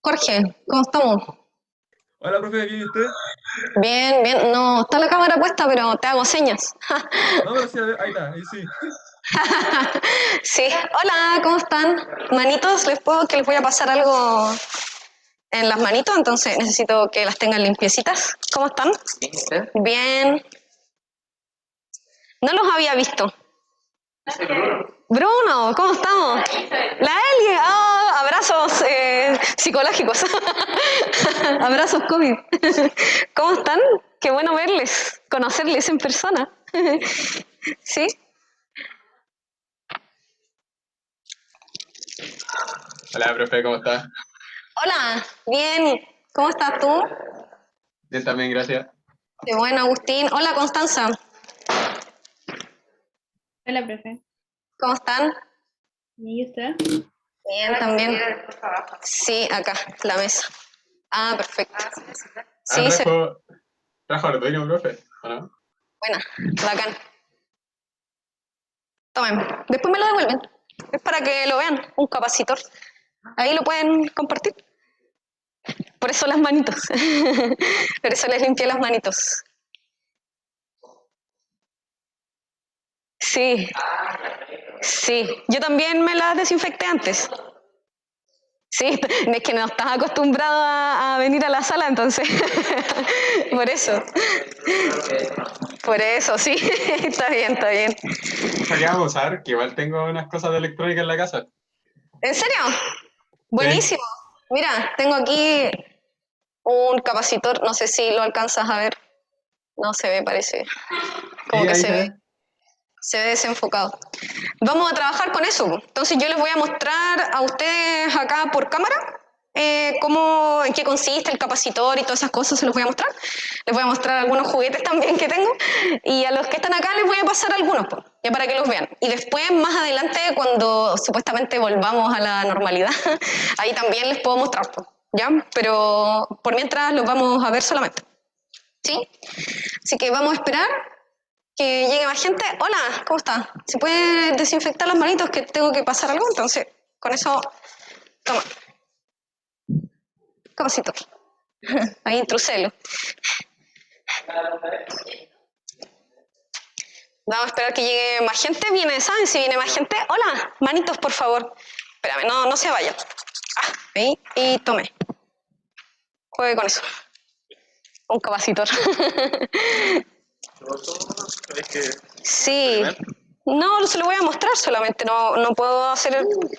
Jorge, ¿cómo estamos? Hola, profe, ¿bien y usted? Bien, bien. No está la cámara puesta, pero te hago señas. No, pero sí, a ver, ahí está, ahí sí. Sí. Hola, ¿cómo están? Manitos, que les voy a pasar algo en las manitos, entonces necesito que las tengan limpiecitas. ¿Cómo están? Bien, ¿usted? Bien. No los había visto. Soy Bruno. Bruno, ¿cómo estamos? La Eli, abrazos psicológicos. Abrazos COVID. ¿Cómo están? Qué bueno verles, conocerles en persona. ¿Sí? Hola, profe, ¿cómo está? Hola, bien. ¿Cómo estás tú? Bien, también, gracias. Qué bueno, Agustín. Hola, Constanza. Hola, profe. ¿Cómo están? ¿Y usted? Bien, también. Sí, acá, la mesa. Ah, perfecto. Ah, Sí, trajo Arduino, profe, ¿o no? buena, bacán. Tomen, después me lo devuelven. Es para que lo vean, un capacitor. Ahí lo pueden compartir. Por eso las manitos. Por eso les limpié las manitos. Sí, sí. Yo también me las desinfecté antes. Sí, es que no estás acostumbrado a venir a la sala, entonces. Por eso. Por eso, sí. Está bien, está bien. Salía a usar, que igual tengo unas cosas de electrónica en la casa. ¿En serio? Sí. Buenísimo. Mira, tengo aquí un capacitor, no sé si lo alcanzas a ver. No se ve, parece. Como Sí, que ahí se ve. se ve desenfocado. Vamos a trabajar con eso. Entonces yo les voy a mostrar a ustedes acá por cámara cómo, en qué consiste el capacitor y todas esas cosas, se los voy a mostrar. Les voy a mostrar algunos juguetes también que tengo y a los que están acá les voy a pasar algunos, pues, ya para que los vean. Y después, más adelante, cuando supuestamente volvamos a la normalidad, ahí también les puedo mostrar, pues, ¿ya? Pero por mientras los vamos a ver solamente. ¿Sí? Así que vamos a esperar que llegue más gente. Hola, ¿cómo está? ¿Se puede desinfectar las manitos que tengo que pasar algo? Entonces, con eso, toma, capacito. Ahí intruselo. Vamos a esperar que llegue más gente. Viene, ¿saben si viene más gente? Hola, manitos, por favor. Espérame, no se vaya. Ahí, y tome. Juegue con eso. Un capacitor. Es que Sí. No, se lo voy a mostrar solamente, no puedo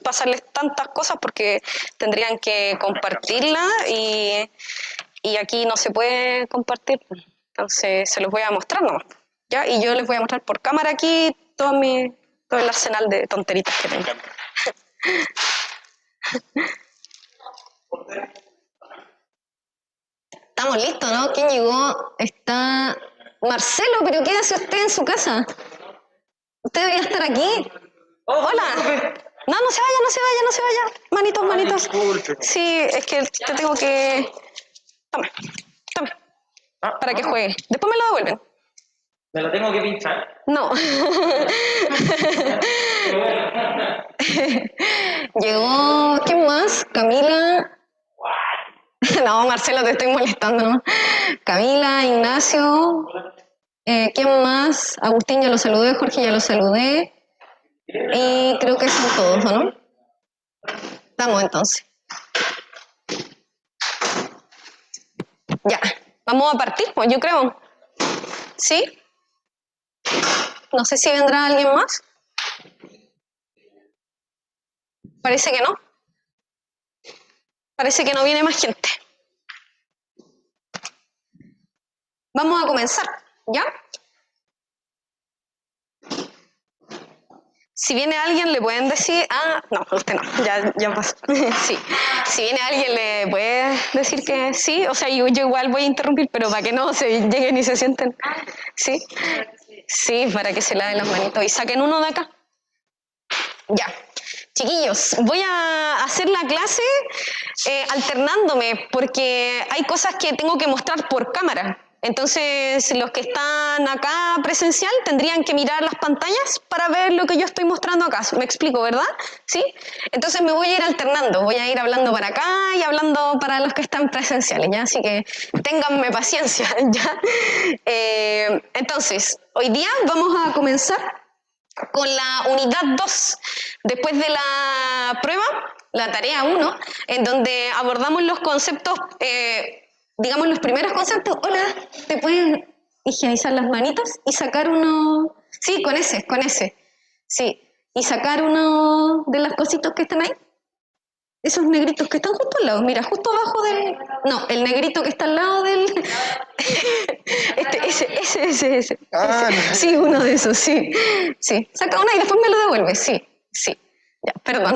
pasarles tantas cosas porque tendrían que compartirla y aquí no se puede compartir, entonces se los voy a mostrar nomás, ¿ya? Y yo les voy a mostrar por cámara aquí todo el arsenal de tonteritas que tengo. Estamos listos, ¿no? ¿Quién llegó? Está Marcelo, pero quédese usted en su casa. Usted debería estar aquí. Hola. No, no se vaya, no se vaya, no se vaya. Manitos, manitos. Sí, es que te tengo que... Tome, tome, para que juegue. Después me lo devuelven. ¿Me lo tengo que pinchar? No. Llegó, ¿quién más? Camila. No, Marcelo, te estoy molestando, ¿no? Camila, Ignacio. ¿Quién más? Agustín ya lo saludé, Jorge ya lo saludé. Y creo que son todos, ¿o no? Estamos entonces. Ya, vamos a partir, pues yo creo. ¿Sí? No sé si vendrá alguien más. Parece que no. Parece que no viene más gente. Vamos a comenzar, ¿ya? Si viene alguien, le pueden decir, no, usted no, ya pasó. Sí. Si viene alguien, le puede decir que sí, o sea, yo igual voy a interrumpir, pero para que no se lleguen y se sienten. Sí, sí, para que se laven las manitos y saquen uno de acá. Ya. Chiquillos, voy a hacer la clase alternándome porque hay cosas que tengo que mostrar por cámara. Entonces, los que están acá presencial tendrían que mirar las pantallas para ver lo que yo estoy mostrando acá. ¿Me explico, verdad? ¿Sí? Entonces me voy a ir alternando, voy a ir hablando para acá y hablando para los que están presenciales, ¿ya? Así que ténganme paciencia, ¿ya? Entonces, hoy día vamos a comenzar con la unidad 2, después de la prueba, la tarea 1, en donde abordamos los conceptos, digamos los primeros conceptos. Hola, ¿te puedes higienizar las manitas y sacar uno? Sí, con ese, sí. Y sacar uno de las cositos que están ahí. Esos negritos que están justo al lado, mira, justo abajo del... No, el negrito que está al lado del... ese. Sí, uno de esos, sí. Sí, saca una y después me lo devuelve, sí. Ya, perdón.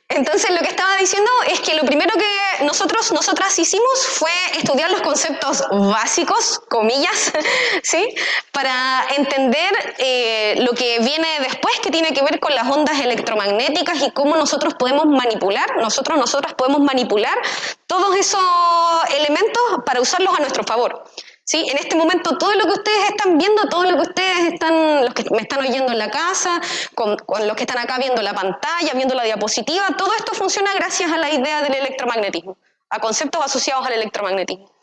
Entonces lo que estaba diciendo es que lo primero que nosotras hicimos fue estudiar los conceptos básicos, comillas, ¿sí? Para entender lo que viene después, que tiene que ver con las ondas electromagnéticas y cómo nosotras podemos manipular todos esos elementos para usarlos a nuestro favor. ¿Sí? En este momento todo lo que ustedes están viendo, todo lo que ustedes están, los que me están oyendo en la casa, con los que están acá viendo la pantalla, viendo la diapositiva, todo esto funciona gracias a la idea del electromagnetismo, a conceptos asociados al electromagnetismo.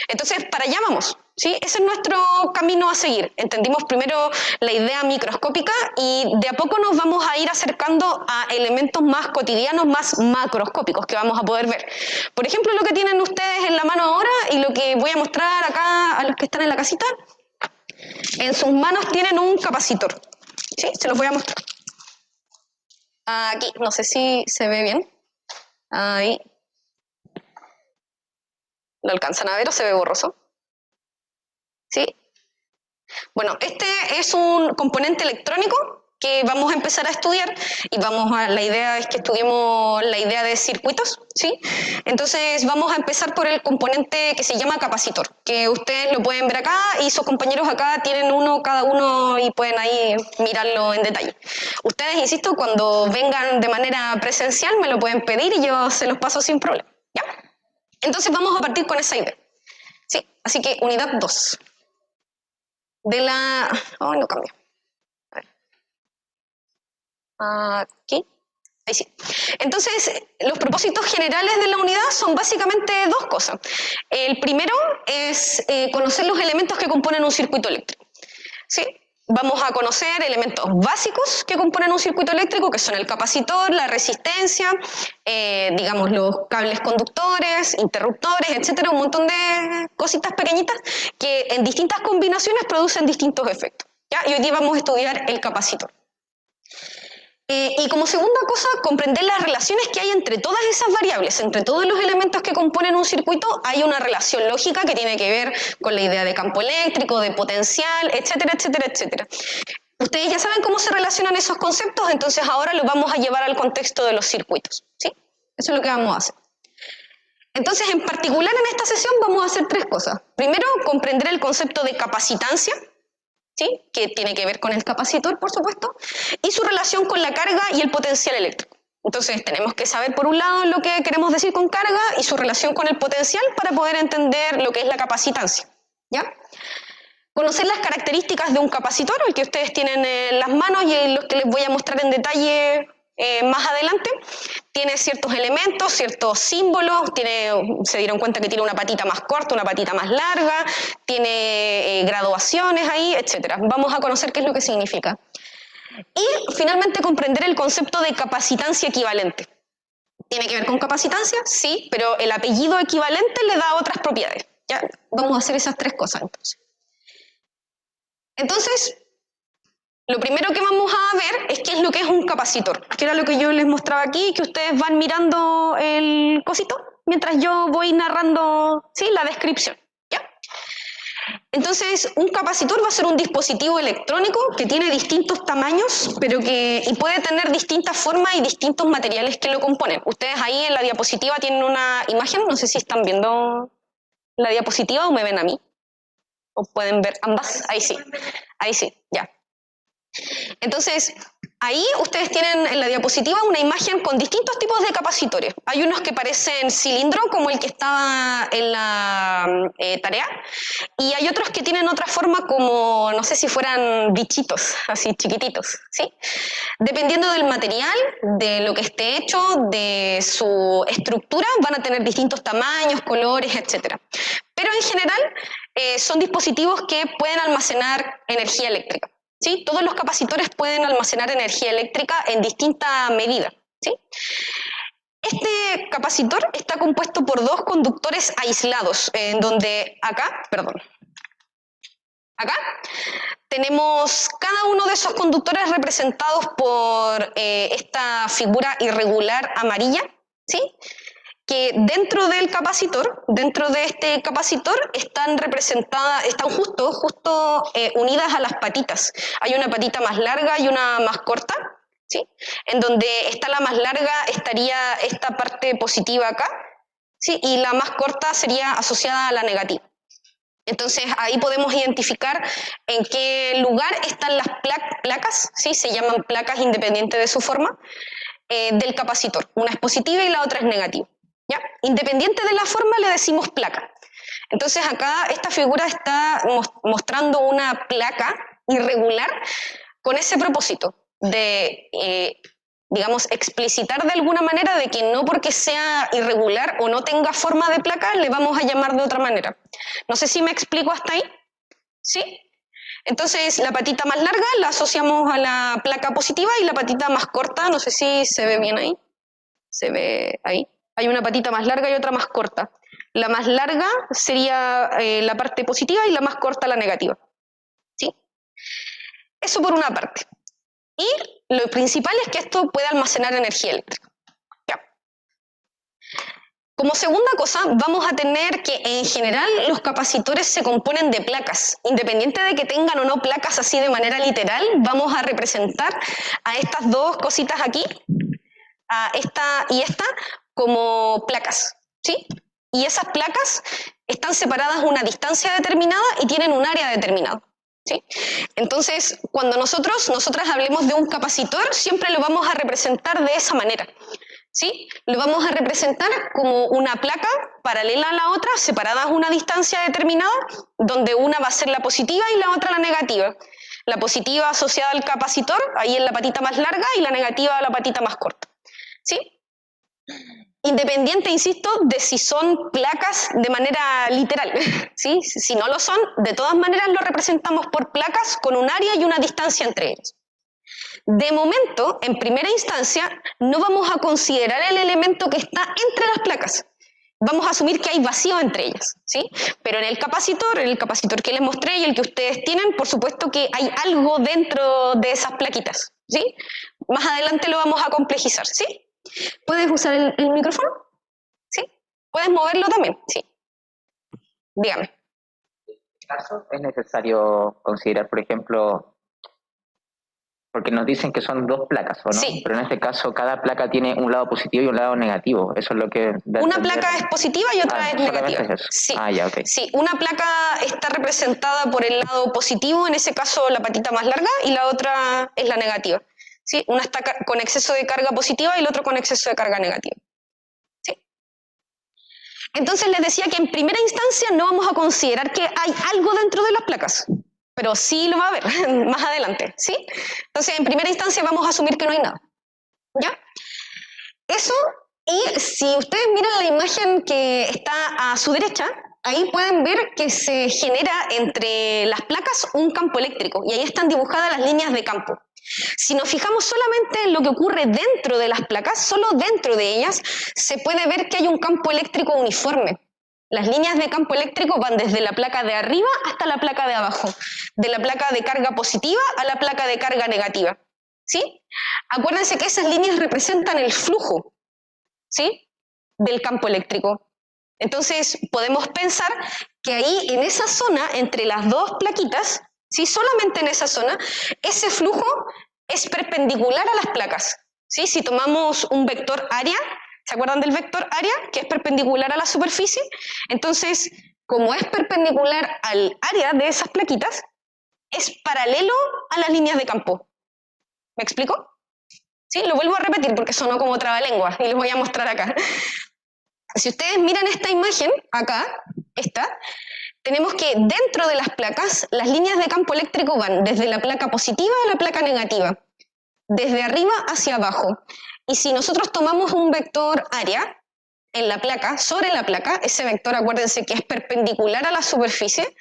Entonces, para allá vamos, ¿sí? Ese es nuestro camino a seguir. Entendimos primero la idea microscópica y de a poco nos vamos a ir acercando a elementos más cotidianos, más macroscópicos que vamos a poder ver. Por ejemplo, lo que tienen ustedes en la mano ahora y lo que voy a mostrar acá a los que están en la casita, en sus manos tienen un capacitor, ¿sí? Se los voy a mostrar. Aquí, no sé si se ve bien. Ahí. ¿Lo alcanzan a ver o se ve borroso? ¿Sí? Bueno, este es un componente electrónico que vamos a empezar a estudiar y la idea es que estudiemos la idea de circuitos, ¿sí? Entonces vamos a empezar por el componente que se llama capacitor, que ustedes lo pueden ver acá y sus compañeros acá tienen uno cada uno y pueden ahí mirarlo en detalle. Ustedes, insisto, cuando vengan de manera presencial me lo pueden pedir y yo se los paso sin problema, ¿ya? Entonces vamos a partir con esa idea. Sí, así que unidad 2. De la... Oh, no cambia. A ver. Aquí. Ahí sí. Entonces, los propósitos generales de la unidad son básicamente dos cosas. El primero es conocer los elementos que componen un circuito eléctrico. ¿Sí? Vamos a conocer elementos básicos que componen un circuito eléctrico, que son el capacitor, la resistencia, digamos los cables conductores, interruptores, etcétera, un montón de cositas pequeñitas que en distintas combinaciones producen distintos efectos, ¿ya? Y hoy día vamos a estudiar el capacitor. Y como segunda cosa, comprender las relaciones que hay entre todas esas variables, entre todos los elementos que componen un circuito, hay una relación lógica que tiene que ver con la idea de campo eléctrico, de potencial, etcétera, etcétera, etcétera. Ustedes ya saben cómo se relacionan esos conceptos, entonces ahora los vamos a llevar al contexto de los circuitos, ¿sí? Eso es lo que vamos a hacer. Entonces, en particular en esta sesión vamos a hacer tres cosas. Primero, comprender el concepto de capacitancia, ¿sí? Que tiene que ver con el capacitor, por supuesto, y su relación con la carga y el potencial eléctrico. Entonces tenemos que saber por un lado lo que queremos decir con carga y su relación con el potencial para poder entender lo que es la capacitancia, ¿ya? Conocer las características de un capacitor, el que ustedes tienen en las manos y los que les voy a mostrar en detalle más adelante. Tiene ciertos elementos, ciertos símbolos, se dieron cuenta que tiene una patita más corta, una patita más larga, tiene graduaciones ahí, etc. Vamos a conocer qué es lo que significa. Y finalmente comprender el concepto de capacitancia equivalente. ¿Tiene que ver con capacitancia? Sí, pero el apellido equivalente le da otras propiedades. ¿Ya? Vamos a hacer esas tres cosas entonces. Entonces, lo primero que vamos a ver es qué es lo que es un capacitor, que era lo que yo les mostraba aquí, que ustedes van mirando el cosito mientras yo voy narrando, ¿sí?, la descripción, ¿ya? Entonces, un capacitor va a ser un dispositivo electrónico que tiene distintos tamaños, y puede tener distintas formas y distintos materiales que lo componen. Ustedes ahí en la diapositiva tienen una imagen, no sé si están viendo la diapositiva o me ven a mí, o pueden ver ambas, ahí sí, ya. Entonces, Ahí ustedes tienen en la diapositiva una imagen con distintos tipos de capacitores. Hay unos que parecen cilindro, como el que estaba en la tarea, y hay otros que tienen otra forma como, no sé si fueran bichitos, así chiquititos, ¿sí? Dependiendo del material, de lo que esté hecho, de su estructura, van a tener distintos tamaños, colores, etc. Pero en general son dispositivos que pueden almacenar energía eléctrica. ¿Sí? Todos los capacitores pueden almacenar energía eléctrica en distinta medida. ¿Sí? Este capacitor está compuesto por dos conductores aislados, en donde acá tenemos cada uno de esos conductores representados por esta figura irregular amarilla, ¿sí? Que dentro del capacitor, dentro de este capacitor, están representadas, están justo unidas a las patitas. Hay una patita más larga y una más corta, ¿sí? En donde está la más larga estaría esta parte positiva acá, ¿sí? Y la más corta sería asociada a la negativa. Entonces ahí podemos identificar en qué lugar están las placas, ¿sí? Se llaman placas independientes de su forma, del capacitor. Una es positiva y la otra es negativa. ¿Ya? Independiente de la forma le decimos placa. Entonces acá esta figura está mostrando una placa irregular con ese propósito de, digamos, explicitar de alguna manera de que no porque sea irregular o no tenga forma de placa le vamos a llamar de otra manera. No sé si me explico hasta ahí. ¿Sí? Entonces la patita más larga la asociamos a la placa positiva y la patita más corta, no sé si se ve bien ahí. ¿Se ve ahí? Hay una patita más larga y otra más corta. La más larga sería la parte positiva y la más corta la negativa. ¿Sí? Eso por una parte. Y lo principal es que esto puede almacenar energía eléctrica. Ya. Como segunda cosa, vamos a tener que en general los capacitores se componen de placas. Independiente de que tengan o no placas así de manera literal, vamos a representar a estas dos cositas aquí, a esta y esta, como placas, ¿sí? Y esas placas están separadas a una distancia determinada y tienen un área determinado, ¿sí? Entonces, cuando nosotras hablemos de un capacitor, siempre lo vamos a representar de esa manera, ¿sí? Lo vamos a representar como una placa paralela a la otra, separadas a una distancia determinada, donde una va a ser la positiva y la otra la negativa. La positiva asociada al capacitor, ahí en la patita más larga, y la negativa a la patita más corta. ¿Sí? Independiente, insisto, de si son placas de manera literal, ¿sí? Si no lo son, de todas maneras lo representamos por placas con un área y una distancia entre ellas. De momento, en primera instancia, no vamos a considerar el elemento que está entre las placas. Vamos a asumir que hay vacío entre ellas, ¿sí? Pero en el capacitor que les mostré y el que ustedes tienen, por supuesto que hay algo dentro de esas plaquitas, ¿sí? Más adelante lo vamos a complejizar, ¿sí? ¿Puedes usar el micrófono? ¿Sí? ¿Puedes moverlo también? Sí. Dígame. ¿En este caso es necesario considerar, por ejemplo, porque nos dicen que son dos placas, ¿o no? Sí. Pero en este caso cada placa tiene un lado positivo y un lado negativo. Eso es lo que da a Una entender. placa es positiva y otra es negativa. Es eso. Sí. Ya, ok. Sí, una placa está representada por el lado positivo, en ese caso la patita más larga, y la otra es la negativa. ¿Sí? Una está con exceso de carga positiva y el otro con exceso de carga negativa. ¿Sí? Entonces les decía que en primera instancia no vamos a considerar que hay algo dentro de las placas, pero sí lo va a haber más adelante. ¿Sí? Entonces en primera instancia vamos a asumir que no hay nada. ¿Ya? Eso, y si ustedes miran la imagen que está a su derecha, ahí pueden ver que se genera entre las placas un campo eléctrico, y ahí están dibujadas las líneas de campo. Si nos fijamos solamente en lo que ocurre dentro de las placas, solo dentro de ellas, se puede ver que hay un campo eléctrico uniforme. Las líneas de campo eléctrico van desde la placa de arriba hasta la placa de abajo, de la placa de carga positiva a la placa de carga negativa. ¿Sí? Acuérdense que esas líneas representan el flujo, ¿sí? Del campo eléctrico. Entonces podemos pensar que ahí en esa zona, entre las dos plaquitas, ¿sí? Solamente en esa zona, ese flujo es perpendicular a las placas, ¿sí? Si tomamos un vector área, ¿se acuerdan del vector área? Que es perpendicular a la superficie. Entonces, como es perpendicular al área de esas plaquitas, es paralelo a las líneas de campo. ¿Me explico? ¿Sí? Lo vuelvo a repetir porque sonó como trabalengua y les voy a mostrar acá. Si ustedes miran esta imagen, acá, tenemos que dentro de las placas, las líneas de campo eléctrico van desde la placa positiva a la placa negativa, desde arriba hacia abajo. Y si nosotros tomamos un vector área en la placa, sobre la placa, ese vector, acuérdense que es perpendicular a la superficie,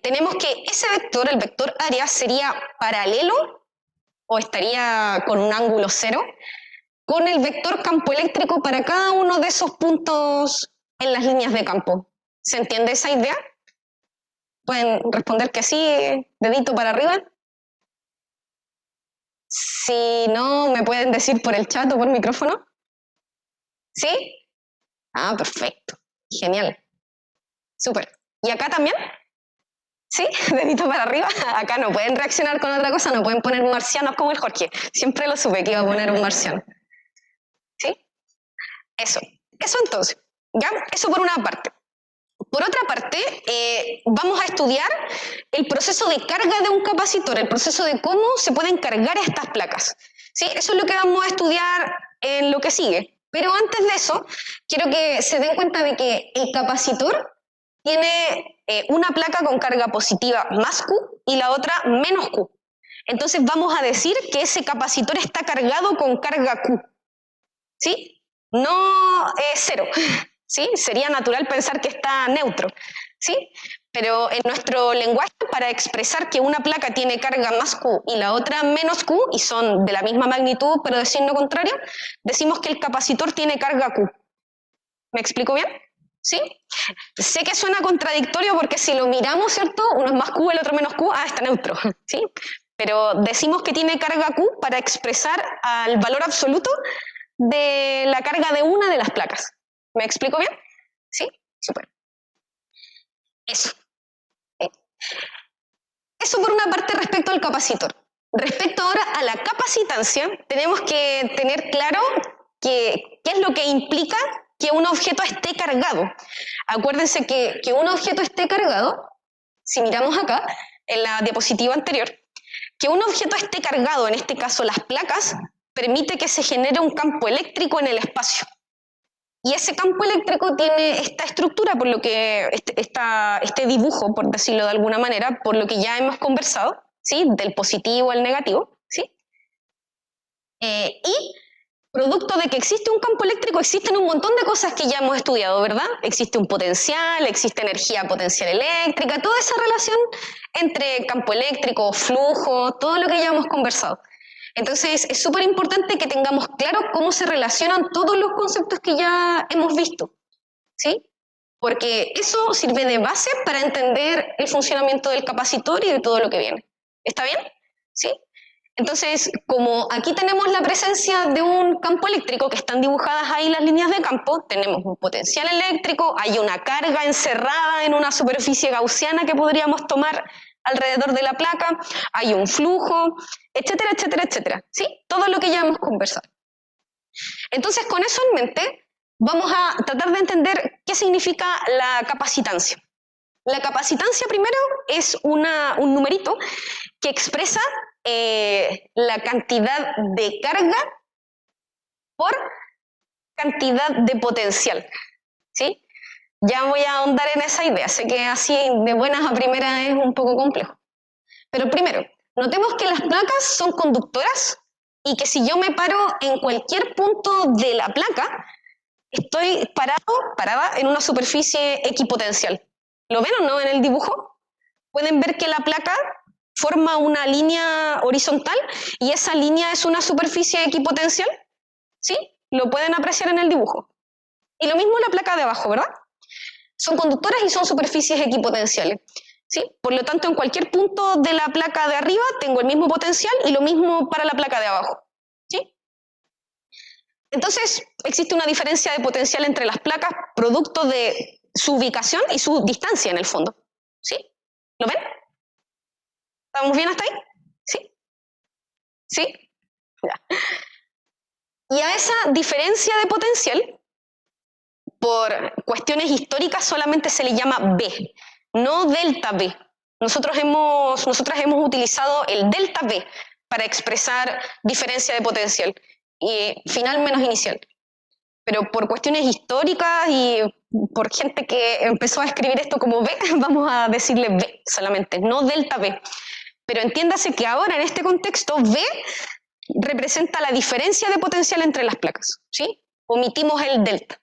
tenemos que ese vector, el vector área, sería paralelo o estaría con un ángulo cero con el vector campo eléctrico para cada uno de esos puntos en las líneas de campo. ¿Se entiende esa idea? ¿Pueden responder que sí, dedito para arriba? Si no, me pueden decir por el chat o por micrófono. ¿Sí? Ah, perfecto. Genial. Súper. ¿Y acá también? ¿Sí? Dedito para arriba. Acá no pueden reaccionar con otra cosa, no pueden poner marcianos como el Jorge. Siempre lo supe que iba a poner un marciano. ¿Sí? Eso entonces. ¿Ya? Eso por una parte. Por otra parte, vamos a estudiar el proceso de carga de un capacitor, el proceso de cómo se pueden cargar estas placas. ¿Sí? Eso es lo que vamos a estudiar en lo que sigue. Pero antes de eso, quiero que se den cuenta de que el capacitor tiene una placa con carga positiva más Q y la otra menos Q. Entonces vamos a decir que ese capacitor está cargado con carga Q. ¿Sí? No cero. ¿Sí? Sería natural pensar que está neutro. ¿Sí? Pero en nuestro lenguaje, para expresar que una placa tiene carga más Q y la otra menos Q, y son de la misma magnitud pero de signo contrario, decimos que el capacitor tiene carga Q. ¿Me explico bien? ¿Sí? Sé que suena contradictorio porque si lo miramos, ¿cierto? Uno es más Q, el otro menos Q, está neutro. ¿Sí? Pero decimos que tiene carga Q para expresar al valor absoluto de la carga de una de las placas. ¿Me explico bien? ¿Sí? Súper. Eso. ¿Sí? Eso por una parte respecto al capacitor. Respecto ahora a la capacitancia, tenemos que tener claro qué es lo que implica que un objeto esté cargado. Acuérdense que un objeto esté cargado, si miramos acá, en la diapositiva anterior, que un objeto esté cargado, en este caso las placas, permite que se genere un campo eléctrico en el espacio. Y ese campo eléctrico tiene esta estructura, por lo que este dibujo, por decirlo de alguna manera, por lo que ya hemos conversado, ¿sí? Del positivo al negativo, ¿sí? Y producto de que existe un campo eléctrico, existen un montón de cosas que ya hemos estudiado, ¿verdad? Existe un potencial, existe energía potencial eléctrica, toda esa relación entre campo eléctrico, flujo, todo lo que ya hemos conversado. Entonces, es súper importante que tengamos claro cómo se relacionan todos los conceptos que ya hemos visto, ¿sí? Porque eso sirve de base para entender el funcionamiento del capacitor y de todo lo que viene. ¿Está bien? ¿Sí? Entonces, como aquí tenemos la presencia de un campo eléctrico, que están dibujadas ahí las líneas de campo, tenemos un potencial eléctrico, hay una carga encerrada en una superficie gaussiana que podríamos tomar alrededor de la placa, hay un flujo, etcétera, etcétera, etcétera. ¿Sí? Todo lo que ya hemos conversado. Entonces, con eso en mente, vamos a tratar de entender qué significa la capacitancia. La capacitancia, primero, es un numerito que expresa la cantidad de carga por cantidad de potencial. ¿Sí? Ya voy a ahondar en esa idea. Sé que así de buenas a primeras es un poco complejo. Pero primero, notemos que las placas son conductoras y que si yo me paro en cualquier punto de la placa, estoy parada en una superficie equipotencial. ¿Lo ven o no en el dibujo? Pueden ver que la placa forma una línea horizontal y esa línea es una superficie equipotencial. ¿Sí? Lo pueden apreciar en el dibujo. Y lo mismo la placa de abajo, ¿verdad? Son conductoras y son superficies equipotenciales. ¿Sí? Por lo tanto, en cualquier punto de la placa de arriba tengo el mismo potencial y lo mismo para la placa de abajo. ¿Sí? Entonces, existe una diferencia de potencial entre las placas producto de su ubicación y su distancia en el fondo. ¿Sí? ¿Lo ven? ¿Estamos bien hasta ahí? ¿Sí? ¿Sí? Ya. Y a esa diferencia de potencial, por cuestiones históricas solamente se le llama B, no delta B. Nosotras hemos utilizado el delta B para expresar diferencia de potencial, y final menos inicial. Pero por cuestiones históricas y por gente que empezó a escribir esto como V, vamos a decirle V solamente, no delta V. Pero entiéndase que ahora en este contexto V representa la diferencia de potencial entre las placas, ¿sí? Omitimos el delta,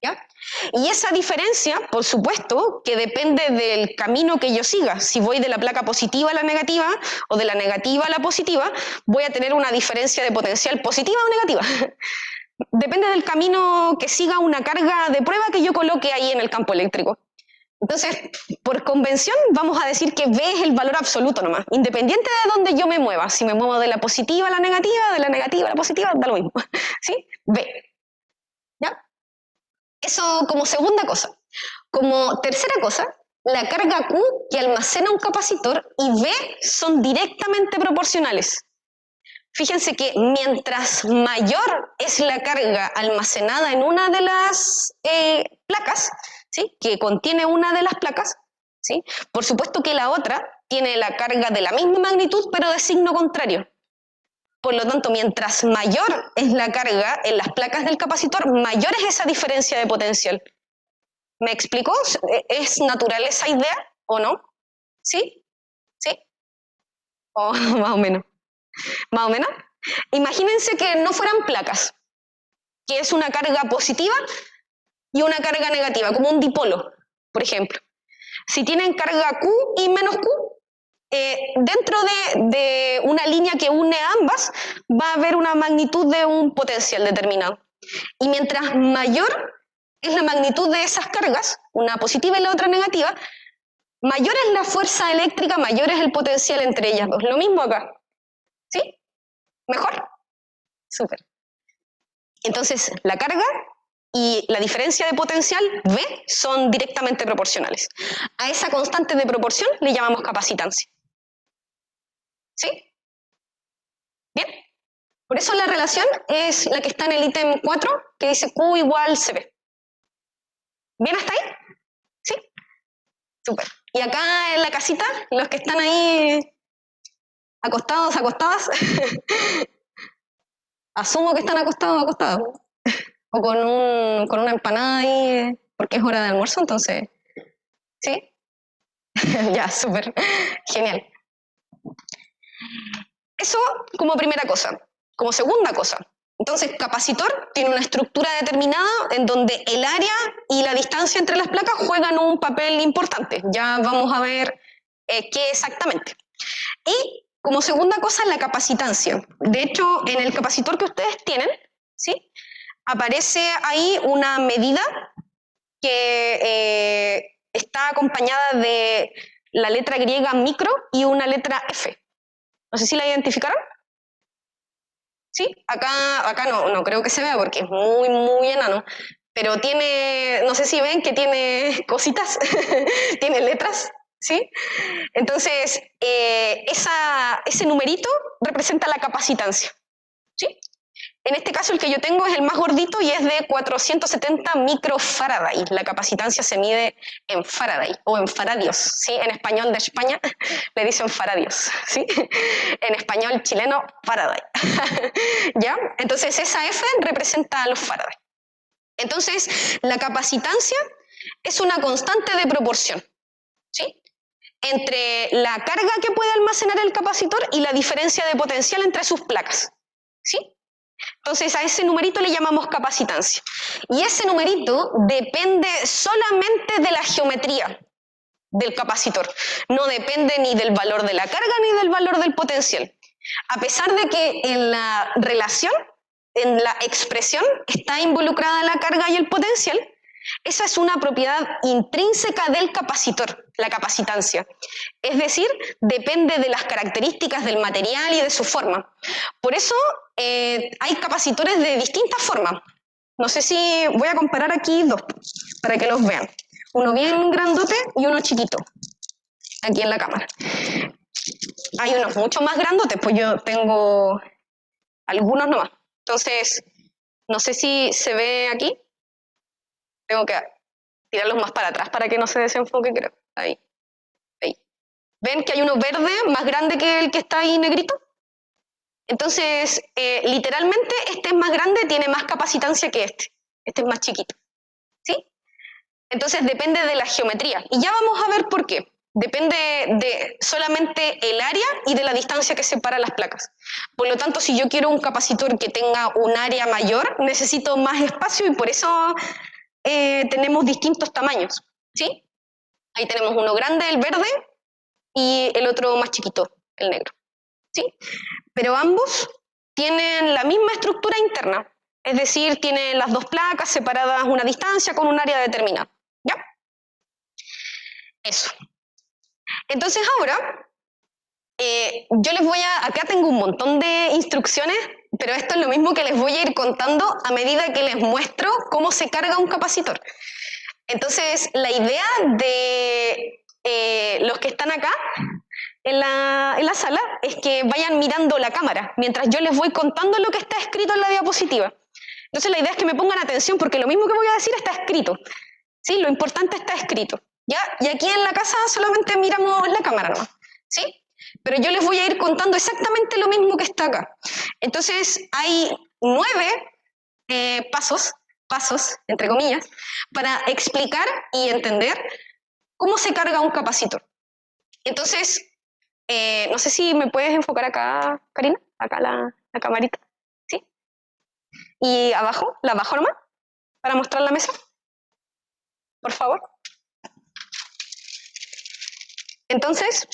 ¿ya? Y esa diferencia, por supuesto, que depende del camino que yo siga. Si voy de la placa positiva a la negativa o de la negativa a la positiva, voy a tener una diferencia de potencial positiva o negativa. Depende del camino que siga una carga de prueba que yo coloque ahí en el campo eléctrico. Entonces, por convención, vamos a decir que V es el valor absoluto nomás, independiente de dónde yo me mueva. Si me muevo de la positiva a la negativa, de la negativa a la positiva, da lo mismo, ¿sí? V. ¿Ya? Eso como segunda cosa. Como tercera cosa, la carga Q que almacena un capacitor y V son directamente proporcionales. Fíjense que mientras mayor es la carga almacenada en una de las placas, ¿sí? Que contiene una de las placas, ¿sí? Por supuesto que la otra tiene la carga de la misma magnitud, pero de signo contrario. Por lo tanto, mientras mayor es la carga en las placas del capacitor, mayor es esa diferencia de potencial. ¿Me explico? ¿Es natural esa idea o no? ¿Sí? ¿Sí? O más o menos. ¿Más o menos? Imagínense que no fueran placas, que es una carga positiva y una carga negativa, como un dipolo, por ejemplo. Si tienen carga Q y menos Q, dentro de una línea que une a ambas, va a haber una magnitud de un potencial determinado. Y mientras mayor es la magnitud de esas cargas, una positiva y la otra negativa, mayor es la fuerza eléctrica, mayor es el potencial entre ellas dos. Lo mismo acá. ¿Sí? ¿Mejor? Súper. Entonces, la carga y la diferencia de potencial, V, son directamente proporcionales. A esa constante de proporción le llamamos capacitancia. ¿Sí? ¿Bien? Por eso la relación es la que está en el ítem 4, que dice Q igual CP. ¿Bien hasta ahí? ¿Sí? Súper. Y acá en la casita, los que están ahí acostados, acostadas, asumo que están acostados, acostadas. O con una empanada ahí, porque es hora de almuerzo, entonces, ¿sí? Ya, súper, genial. Eso como primera cosa. Como segunda cosa, entonces capacitor tiene una estructura determinada en donde el área y la distancia entre las placas juegan un papel importante. Ya vamos a ver qué exactamente. Y como segunda cosa, la capacitancia. De hecho, en el capacitor que ustedes tienen, ¿sí?, aparece ahí una medida que está acompañada de la letra griega micro y una letra F. No sé si la identificaron. ¿Sí? Acá no creo que se vea porque es muy, muy enano, pero tiene, no sé si ven que tiene cositas, tiene letras, ¿sí? Entonces, ese numerito representa la capacitancia, ¿sí? En este caso el que yo tengo es el más gordito y es de 470 microfaraday. La capacitancia se mide en Faraday o en faradios, ¿sí? En español de España le dicen faradios, ¿sí? En español chileno, Faraday. ¿Ya? Entonces esa F representa a los Faraday. Entonces la capacitancia es una constante de proporción, ¿sí?, entre la carga que puede almacenar el capacitor y la diferencia de potencial entre sus placas, ¿sí? Entonces a ese numerito le llamamos capacitancia. Y ese numerito depende solamente de la geometría del capacitor. No depende ni del valor de la carga ni del valor del potencial. A pesar de que en la relación, en la expresión, está involucrada la carga y el potencial, esa es una propiedad intrínseca del capacitor, la capacitancia. Es decir, depende de las características del material y de su forma. Por eso hay capacitores de distintas formas. No sé si voy a comparar aquí dos, para que los vean. Uno bien grandote y uno chiquito, aquí en la cámara. Hay unos mucho más grandotes, pues yo tengo algunos nomás. Entonces, no sé si se ve aquí. Tengo que tirarlos más para atrás para que no se desenfoque, creo. Ahí. ¿Ven que hay uno verde más grande que el que está ahí negrito? Entonces, literalmente, este es más grande, tiene más capacitancia que este. Este es más chiquito. ¿Sí? Entonces, depende de la geometría. Y ya vamos a ver por qué. Depende de solamente el área y de la distancia que separa las placas. Por lo tanto, si yo quiero un capacitor que tenga un área mayor, necesito más espacio y por eso tenemos distintos tamaños. ¿Sí? Ahí tenemos uno grande, el verde, y el otro más chiquito, el negro. ¿Sí? Pero ambos tienen la misma estructura interna, es decir, tienen las dos placas separadas una distancia con un área determinada. ¿Ya? Eso. Entonces ahora, yo les voy a... Acá tengo un montón de instrucciones, pero esto es lo mismo que les voy a ir contando a medida que les muestro cómo se carga un capacitor. Entonces, la idea de los que están acá en la sala es que vayan mirando la cámara mientras yo les voy contando lo que está escrito en la diapositiva. Entonces la idea es que me pongan atención porque lo mismo que voy a decir está escrito. ¿Sí? Lo importante está escrito. ¿Ya? Y aquí en la casa solamente miramos la cámara, ¿no? ¿Sí? Pero yo les voy a ir contando exactamente lo mismo que está acá. Entonces hay 9 pasos, entre comillas, para explicar y entender cómo se carga un capacitor. Entonces, no sé si me puedes enfocar acá, Karina, acá la camarita, ¿sí? Y abajo, la bajo nomás, para mostrar la mesa, por favor. Entonces,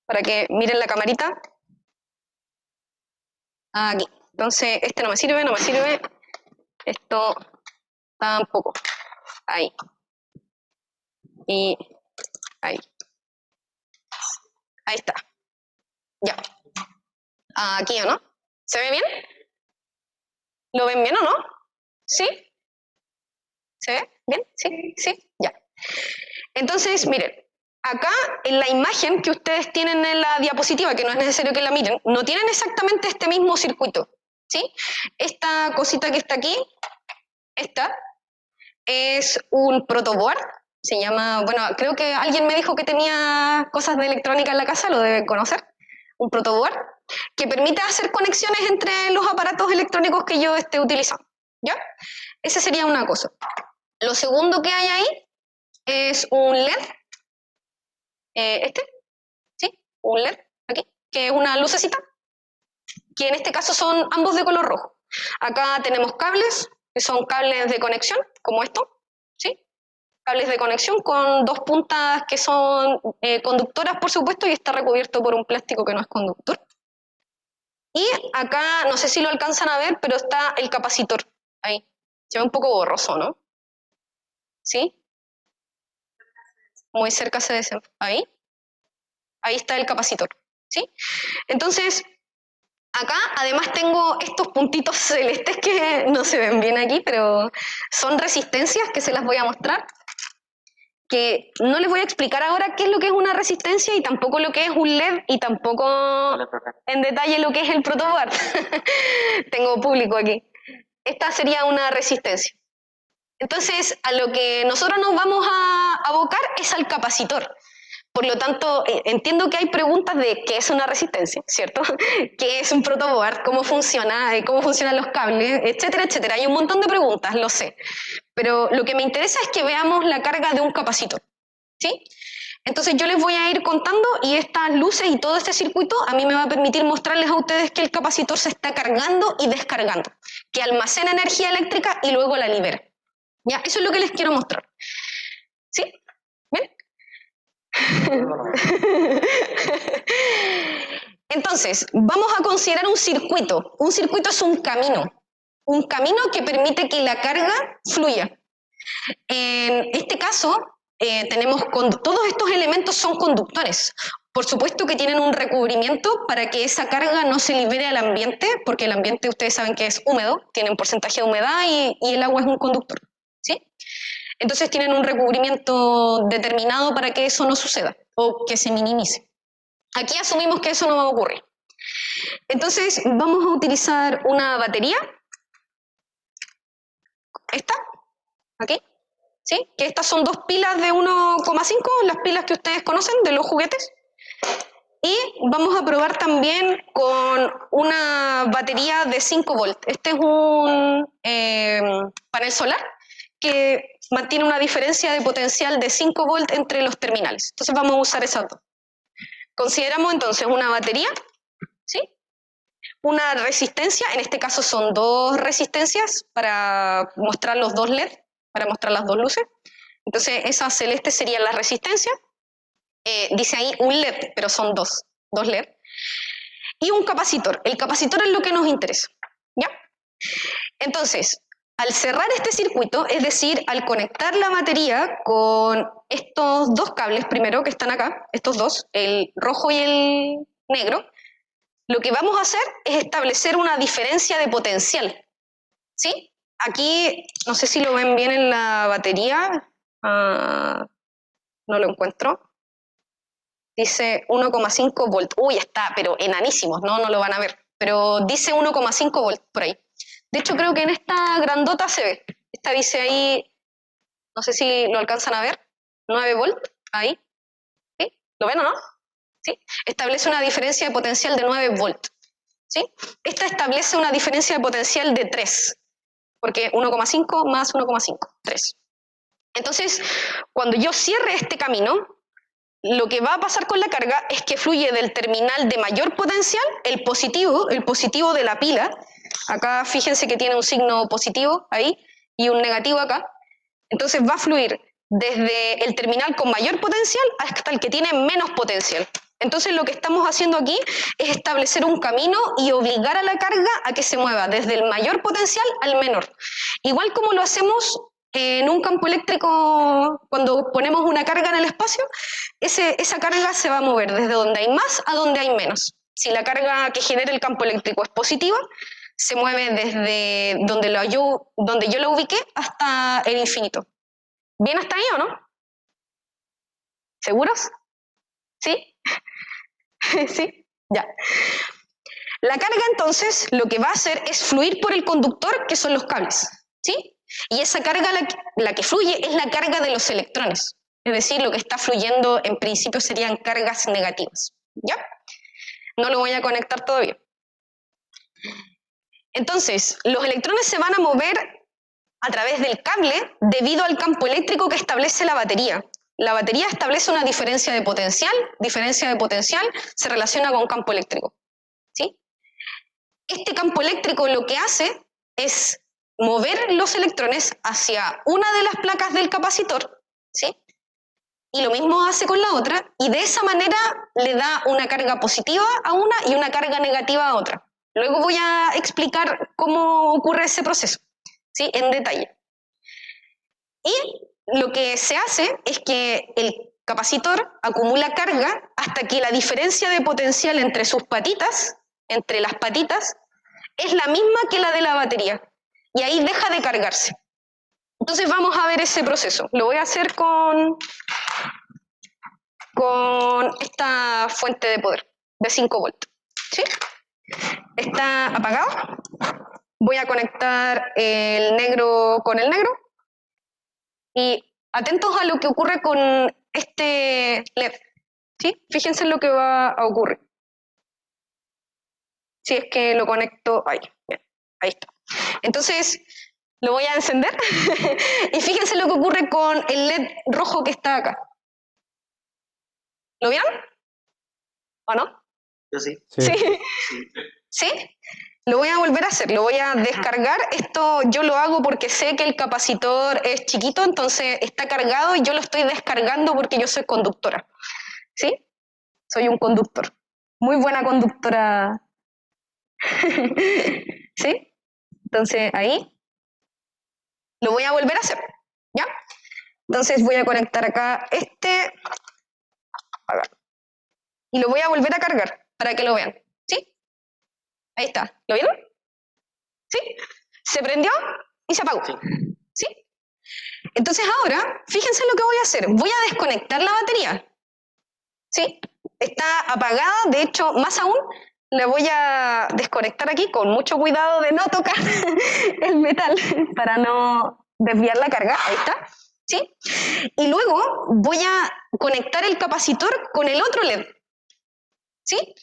para que miren la camarita, aquí. Entonces, este no me sirve, esto tampoco, ahí, y ahí. Ahí está. Ya. Aquí, ¿o no? ¿Se ve bien? ¿Lo ven bien o no? ¿Sí? ¿Se ve bien? ¿Sí? ¿Sí? Ya. Entonces, miren, acá en la imagen que ustedes tienen en la diapositiva, que no es necesario que la miren, no tienen exactamente este mismo circuito. ¿Sí? Esta cosita que está aquí, esta, es un protoboard. Se llama, bueno, creo que alguien me dijo que tenía cosas de electrónica en la casa, lo deben conocer. Un protoboard que permite hacer conexiones entre los aparatos electrónicos que yo esté utilizando. ¿Ya? Esa sería una cosa. Lo segundo que hay ahí es un LED. ¿Sí? Un LED, aquí, que es una lucecita, que en este caso son ambos de color rojo. Acá tenemos cables, que son cables de conexión, como esto. ¿Sí? Cables de conexión con 2 puntas que son conductoras, por supuesto, y está recubierto por un plástico que no es conductor. Y acá, no sé si lo alcanzan a ver, pero está el capacitor, ahí. Se ve un poco borroso, ¿no? ¿Sí? Muy cerca se desenfoca. Ahí. Ahí está el capacitor, ¿sí? Entonces, acá además tengo estos puntitos celestes que no se ven bien aquí, pero son resistencias que se las voy a mostrar. Que no les voy a explicar ahora qué es lo que es una resistencia y tampoco lo que es un LED y tampoco en detalle lo que es el protoboard. Tengo público aquí. Esta sería una resistencia. Entonces, a lo que nosotros nos vamos a abocar es al capacitor. Por lo tanto, entiendo que hay preguntas de qué es una resistencia, ¿cierto? ¿Qué es un protoboard? ¿Cómo funciona? ¿Cómo funcionan los cables? Etcétera, etcétera. Hay un montón de preguntas, lo sé. Pero lo que me interesa es que veamos la carga de un capacitor, ¿sí? Entonces yo les voy a ir contando y estas luces y todo este circuito a mí me va a permitir mostrarles a ustedes que el capacitor se está cargando y descargando, que almacena energía eléctrica y luego la libera. ¿Ya? Eso es lo que les quiero mostrar. ¿Sí? ¿Bien? Entonces, vamos a considerar un circuito. Un circuito es un camino que permite que la carga fluya. En este caso, todos estos elementos son conductores. Por supuesto que tienen un recubrimiento para que esa carga no se libere al ambiente, porque el ambiente ustedes saben que es húmedo, tiene un porcentaje de humedad y el agua es un conductor, ¿sí? Entonces tienen un recubrimiento determinado para que eso no suceda o que se minimice. Aquí asumimos que eso no va a ocurrir. Entonces vamos a utilizar una batería, esta, aquí, ¿sí? Que estas son 2 pilas de 1,5, las pilas que ustedes conocen de los juguetes. Y vamos a probar también con una batería de 5 volts. Este es un panel solar que mantiene una diferencia de potencial de 5 volts entre los terminales. Entonces vamos a usar esas dos. Consideramos entonces una batería, ¿sí? Una resistencia, en este caso son 2 resistencias para mostrar los 2 LED, para mostrar las 2 luces. Entonces esa celeste sería la resistencia. Dice ahí un LED, pero son 2 LED. Y un capacitor. El capacitor es lo que nos interesa, ¿ya? Entonces, al cerrar este circuito, es decir, al conectar la batería con estos 2 cables primero que están acá, estos 2, el rojo y el negro, lo que vamos a hacer es establecer una diferencia de potencial, ¿sí? Aquí, no sé si lo ven bien en la batería, no lo encuentro. Dice 1,5 volt. Uy, está, pero enanísimos, no lo van a ver. Pero dice 1,5 volt por ahí. De hecho, creo que en esta grandota se ve. Esta dice ahí, no sé si lo alcanzan a ver, 9 volt, ahí. ¿Sí? ¿Lo ven o no? ¿Sí? Establece una diferencia de potencial de 9 volt. ¿Sí? Esta establece una diferencia de potencial de 3, porque 1,5 más 1,5, 3. Entonces, cuando yo cierre este camino, lo que va a pasar con la carga es que fluye del terminal de mayor potencial, el positivo de la pila. Acá fíjense que tiene un signo positivo ahí y un negativo acá. Entonces va a fluir desde el terminal con mayor potencial hasta el que tiene menos potencial. Entonces lo que estamos haciendo aquí es establecer un camino y obligar a la carga a que se mueva desde el mayor potencial al menor. Igual como lo hacemos en un campo eléctrico, cuando ponemos una carga en el espacio, esa carga se va a mover desde donde hay más a donde hay menos. Si la carga que genera el campo eléctrico es positiva, se mueve desde donde yo la ubiqué hasta el infinito. ¿Bien hasta ahí o no? ¿Seguros? ¿Sí? ¿Sí? Ya. La carga entonces lo que va a hacer es fluir por el conductor, que son los cables, ¿sí? Y esa carga, la que fluye, es la carga de los electrones. Es decir, lo que está fluyendo en principio serían cargas negativas. ¿Ya? No lo voy a conectar todavía. Entonces, los electrones se van a mover a través del cable debido al campo eléctrico que establece la batería. La batería establece una diferencia de potencial se relaciona con campo eléctrico, ¿sí? Este campo eléctrico lo que hace es mover los electrones hacia una de las placas del capacitor, ¿sí? Y lo mismo hace con la otra, y de esa manera le da una carga positiva a una y una carga negativa a otra. Luego voy a explicar cómo ocurre ese proceso, ¿sí? En detalle. Y lo que se hace es que el capacitor acumula carga hasta que la diferencia de potencial entre sus patitas, entre las patitas, es la misma que la de la batería. Y ahí deja de cargarse. Entonces vamos a ver ese proceso. Lo voy a hacer con esta fuente de poder de 5 volts. ¿Sí? Está apagado. Voy a conectar el negro con el negro. Y atentos a lo que ocurre con este LED. ¿Sí? Fíjense en lo que va a ocurrir. Si es que lo conecto ahí. Bien, ahí está. Entonces, lo voy a encender y fíjense lo que ocurre con el LED rojo que está acá. ¿Lo vieron? ¿O no? Yo sí. ¿Sí? ¿Sí? Lo voy a volver a hacer, lo voy a descargar. Esto yo lo hago porque sé que el capacitor es chiquito, entonces está cargado y yo lo estoy descargando porque yo soy conductora. ¿Sí? Soy un conductor. Muy buena conductora. ¿Sí? Entonces ahí lo voy a volver a hacer, ¿ya? Entonces voy a conectar acá apagar, y lo voy a volver a cargar para que lo vean, ¿sí? Ahí está, ¿lo vieron? ¿Sí? Se prendió y se apagó, ¿sí? Entonces ahora, fíjense lo que voy a hacer, voy a desconectar la batería, ¿sí? Está apagada, de hecho, más aún, la voy a desconectar aquí con mucho cuidado de no tocar el metal para no desviar la carga, ahí está, ¿sí? Y luego voy a conectar el capacitor con el otro LED, ¿Sí?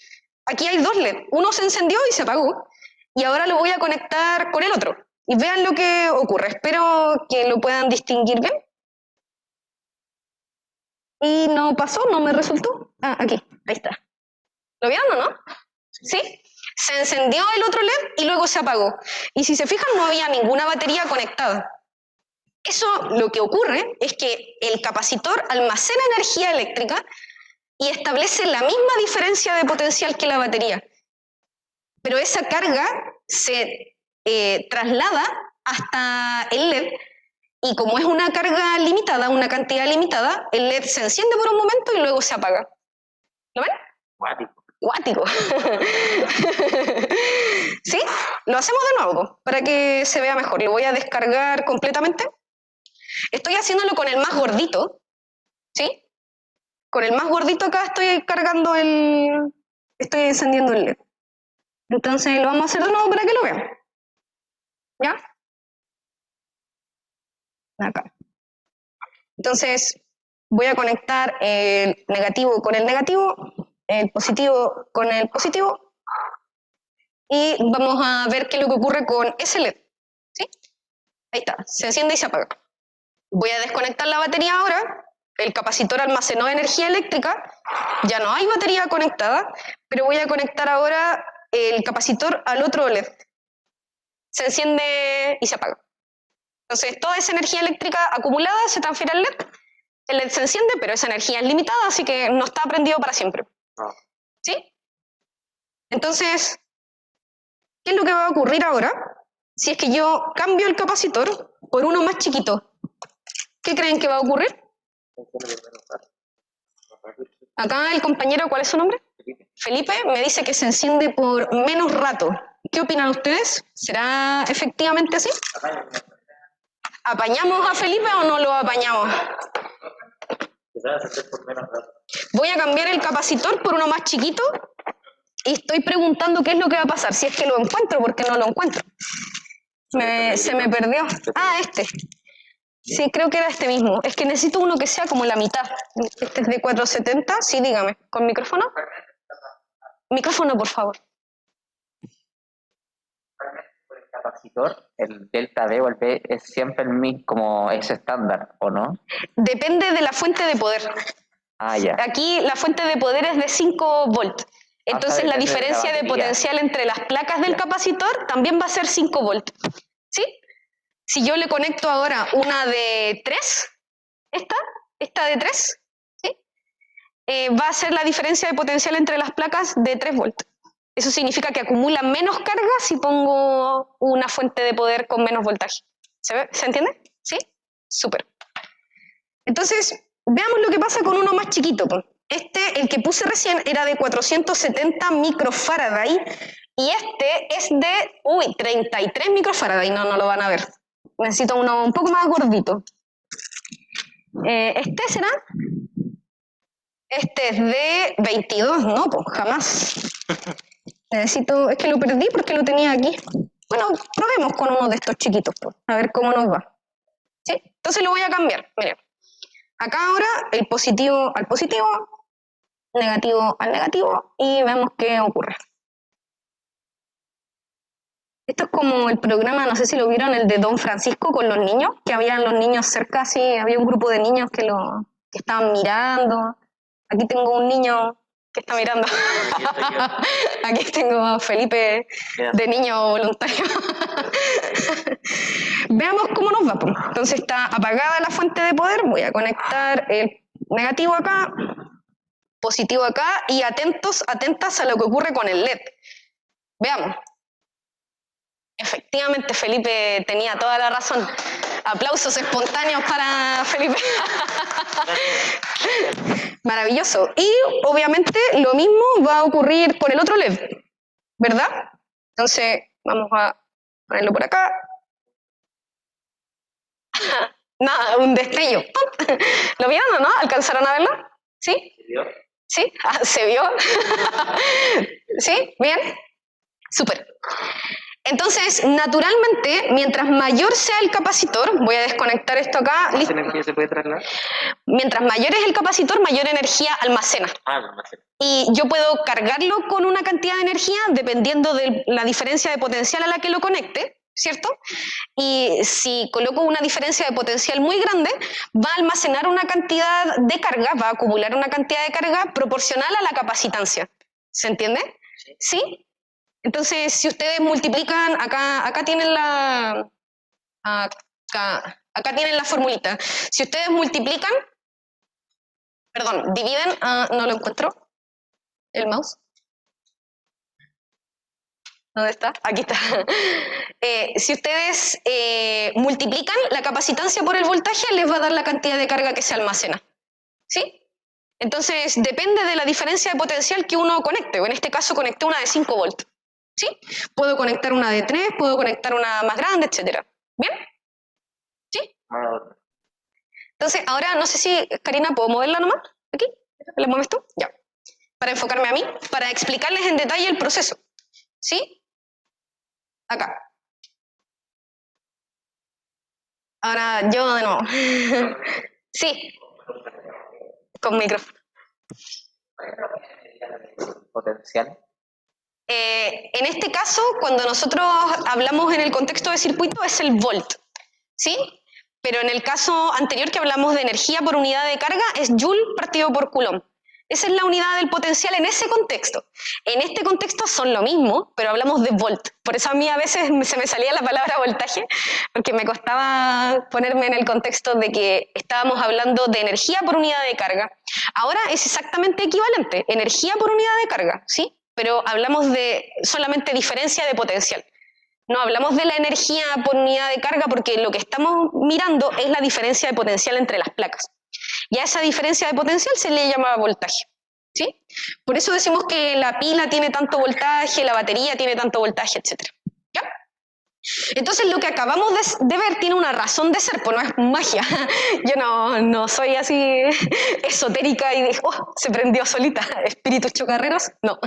Aquí hay dos LED. Uno se encendió y se apagó. Y ahora lo voy a conectar con el otro. Y vean lo que ocurre. Espero que lo puedan distinguir bien. Y no pasó, no me resultó. Ah, aquí, ahí está. ¿Lo vieron o no? ¿Sí? Se encendió el otro LED y luego se apagó. Y si se fijan, no había ninguna batería conectada. Eso lo que ocurre es que el capacitor almacena energía eléctrica y establece la misma diferencia de potencial que la batería. Pero esa carga se traslada hasta el LED y como es una carga limitada, una cantidad limitada, el LED se enciende por un momento y luego se apaga. ¿Lo ven? Guático. Guático. ¿Sí? Lo hacemos de nuevo para que se vea mejor. Lo voy a descargar completamente. Estoy haciéndolo con el más gordito. ¿Sí? Con el más gordito acá estoy cargando estoy encendiendo el LED. Entonces lo vamos a hacer de nuevo para que lo vean. ¿Ya? Acá. Entonces voy a conectar el negativo con el negativo, el positivo con el positivo, y vamos a ver qué es lo que ocurre con ese LED. ¿Sí? Ahí está, se enciende y se apaga. Voy a desconectar la batería ahora. El capacitor almacenó energía eléctrica, ya no hay batería conectada, pero voy a conectar ahora el capacitor al otro LED. Se enciende y se apaga. Entonces, toda esa energía eléctrica acumulada se transfiere al LED. El LED se enciende, pero esa energía es limitada, así que no está prendido para siempre. ¿Sí? Entonces, ¿qué es lo que va a ocurrir ahora? Si es que yo cambio el capacitor por uno más chiquito, ¿qué creen que va a ocurrir? Acá el compañero, ¿cuál es su nombre? Felipe, me dice que se enciende por menos rato. ¿Qué opinan ustedes? ¿Será efectivamente así? ¿Apañamos a Felipe o no lo apañamos? Voy a cambiar el capacitor por uno más chiquito y estoy preguntando qué es lo que va a pasar. Si es que lo encuentro, porque no lo encuentro. Se me perdió. Ah, este. Sí, creo que era este mismo. Es que necesito uno que sea como la mitad. Este es de 470. Sí, dígame. ¿Con micrófono? Micrófono, por favor. El capacitor, el delta V o el V es siempre el mismo, como es estándar, ¿o no? Depende de la fuente de poder. Ah, ya. Aquí la fuente de poder es de 5 volts. Entonces la depende de la diferencia de batería. potencial entre las placas del capacitor también va a ser 5 volts. ¿Sí? Si yo le conecto ahora una de 3, esta de 3, ¿sí? Va a ser la diferencia de potencial entre las placas de 3 volts. Eso significa que acumula menos carga si pongo una fuente de poder con menos voltaje. ¿Se entiende? ¿Sí? Súper. Entonces, veamos lo que pasa con uno más chiquito. El que puse recién, era de 470 microfaraday y este es de 33 microfaraday. No lo van a ver. Necesito uno un poco más gordito. ¿Este será? Este es de 22, no, pues jamás. Necesito, es que lo perdí porque lo tenía aquí. Bueno, probemos con uno de estos chiquitos, pues, a ver cómo nos va. ¿Sí? Entonces lo voy a cambiar. Miren, acá ahora el positivo al positivo, negativo al negativo, y vemos qué ocurre. Esto es como el programa, no sé si lo vieron, el de Don Francisco con los niños, que habían los niños cerca, sí, había un grupo de niños que estaban mirando. Aquí tengo un niño que está mirando. Aquí tengo a Felipe de niño voluntario. Veamos cómo nos va. Pues. Entonces está apagada la fuente de poder, voy a conectar el negativo acá, positivo acá, y atentas a lo que ocurre con el LED. Veamos. Efectivamente, Felipe tenía toda la razón. Aplausos espontáneos para Felipe. Maravilloso. Y obviamente lo mismo va a ocurrir con el otro LED, ¿verdad? Entonces vamos a ponerlo por acá. Nada, un destello. ¿Lo vieron o no? ¿Alcanzaron a verlo? ¿Sí? ¿Sí? ¿Se vio? ¿Sí? ¿Bien? Súper. Entonces, naturalmente, mientras mayor sea el capacitor, voy a desconectar esto acá, ¿Más listo. energía se puede trasladar? Mientras mayor es el capacitor, mayor energía almacena. Ah, no sé. Y yo puedo cargarlo con una cantidad de energía dependiendo de la diferencia de potencial a la que lo conecte, ¿cierto? Y si coloco una diferencia de potencial muy grande, va a almacenar una cantidad de carga, va a acumular una cantidad de carga proporcional a la capacitancia. ¿Se entiende? ¿Sí? Entonces, si ustedes multiplican, acá tienen acá tienen la formulita. Si ustedes multiplican, perdón, dividen, no lo encuentro, el mouse. ¿Dónde está? Aquí está. Si ustedes multiplican la capacitancia por el voltaje, les va a dar la cantidad de carga que se almacena. ¿Sí? Entonces, depende de la diferencia de potencial que uno conecte. En este caso, conecté una de 5 volts. ¿Sí? Puedo conectar una de 3, puedo conectar una más grande, etc. ¿Bien? ¿Sí? Entonces, ahora no sé si, Karina, ¿puedo moverla nomás? ¿Aquí? ¿La mueves tú? Ya. Para enfocarme a mí, para explicarles en detalle el proceso. ¿Sí? Acá. Ahora yo de nuevo. Sí. Con micrófono. Potencial. En este caso, cuando nosotros hablamos en el contexto de circuito, es el volt, ¿sí? Pero en el caso anterior que hablamos de energía por unidad de carga, es joule partido por coulomb. Esa es la unidad del potencial en ese contexto. En este contexto son lo mismo, pero hablamos de volt. Por eso a mí a veces se me salía la palabra voltaje, porque me costaba ponerme en el contexto de que estábamos hablando de energía por unidad de carga. Ahora es exactamente equivalente, energía por unidad de carga, ¿sí? Pero hablamos de solamente diferencia de potencial. No hablamos de la energía por unidad de carga porque lo que estamos mirando es la diferencia de potencial entre las placas. Y a esa diferencia de potencial se le llama voltaje. ¿Sí? Por eso decimos que la pila tiene tanto voltaje, la batería tiene tanto voltaje, etc. ¿Ya? Entonces lo que acabamos de ver tiene una razón de ser, pues no es magia. Yo no soy así esotérica y digo, oh, se prendió solita, espíritus chocarreros. No,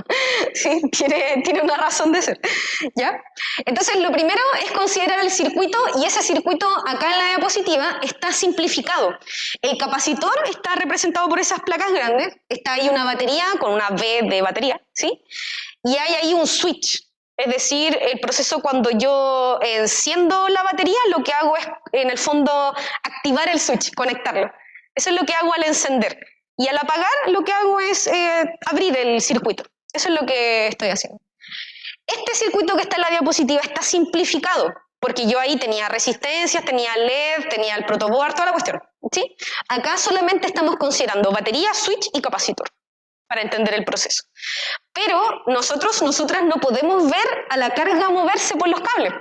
sí, tiene una razón de ser. ¿Ya? Entonces lo primero es considerar el circuito y ese circuito acá en la diapositiva está simplificado. El capacitor está representado por esas placas grandes, está ahí una batería con una V de batería, ¿sí? Y hay ahí un switch. Es decir, el proceso cuando yo enciendo la batería, lo que hago es, en el fondo, activar el switch, conectarlo. Eso es lo que hago al encender. Y al apagar, lo que hago es abrir el circuito. Eso es lo que estoy haciendo. Este circuito que está en la diapositiva está simplificado, porque yo ahí tenía resistencias, tenía LED, tenía el protoboard, toda la cuestión. ¿Sí? Acá solamente estamos considerando batería, switch y capacitor, para entender el proceso. Pero nosotras no podemos ver a la carga moverse por los cables.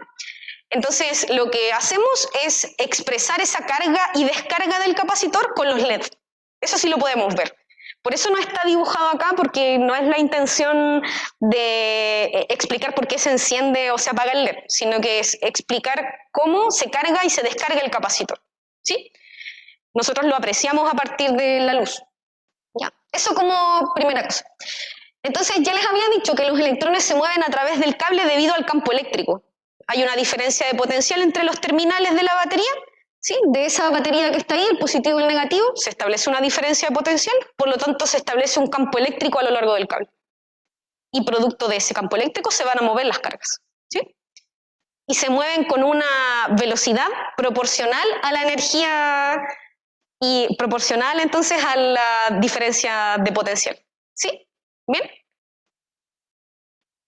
Entonces, lo que hacemos es expresar esa carga y descarga del capacitor con los LED. Eso sí lo podemos ver. Por eso no está dibujado acá, porque no es la intención de explicar por qué se enciende o se apaga el LED, sino que es explicar cómo se carga y se descarga el capacitor. ¿Sí? Nosotros lo apreciamos a partir de la luz. ¿Ya? Eso como primera cosa. Entonces ya les había dicho que los electrones se mueven a través del cable debido al campo eléctrico. Hay una diferencia de potencial entre los terminales de la batería, ¿sí? De esa batería que está ahí, el positivo y el negativo, se establece una diferencia de potencial, por lo tanto se establece un campo eléctrico a lo largo del cable. Y producto de ese campo eléctrico se van a mover las cargas, ¿sí? Y se mueven con una velocidad proporcional a la energía y proporcional entonces a la diferencia de potencial, ¿sí? ¿Bien?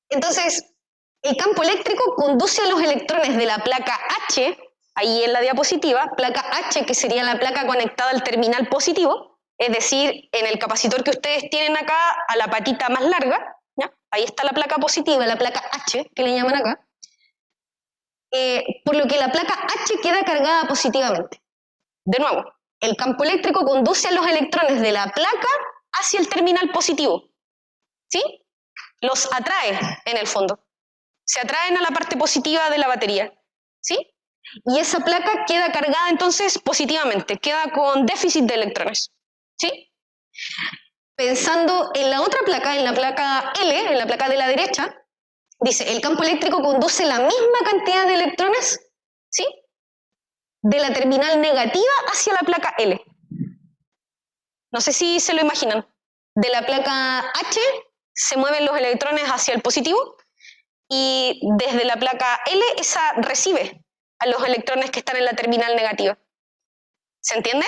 Entonces, el campo eléctrico conduce a los electrones de la placa H, ahí en la diapositiva, placa H, que sería la placa conectada al terminal positivo, es decir, en el capacitor que ustedes tienen acá, a la patita más larga, ¿ya? Ahí está la placa positiva, la placa H, que le llaman acá, por lo que la placa H queda cargada positivamente. De nuevo, el campo eléctrico conduce a los electrones de la placa hacia el terminal positivo, ¿sí? Los atrae en el fondo. Se atraen a la parte positiva de la batería, ¿sí? Y esa placa queda cargada entonces positivamente, queda con déficit de electrones, ¿sí? Pensando en la otra placa, en la placa L, en la placa de la derecha, Dice, el campo eléctrico conduce la misma cantidad de electrones, ¿sí? De la terminal negativa hacia la placa L. No sé si se lo imaginan. De la placa H se mueven los electrones hacia el positivo y desde la placa L esa recibe a los electrones que están en la terminal negativa. ¿Se entiende?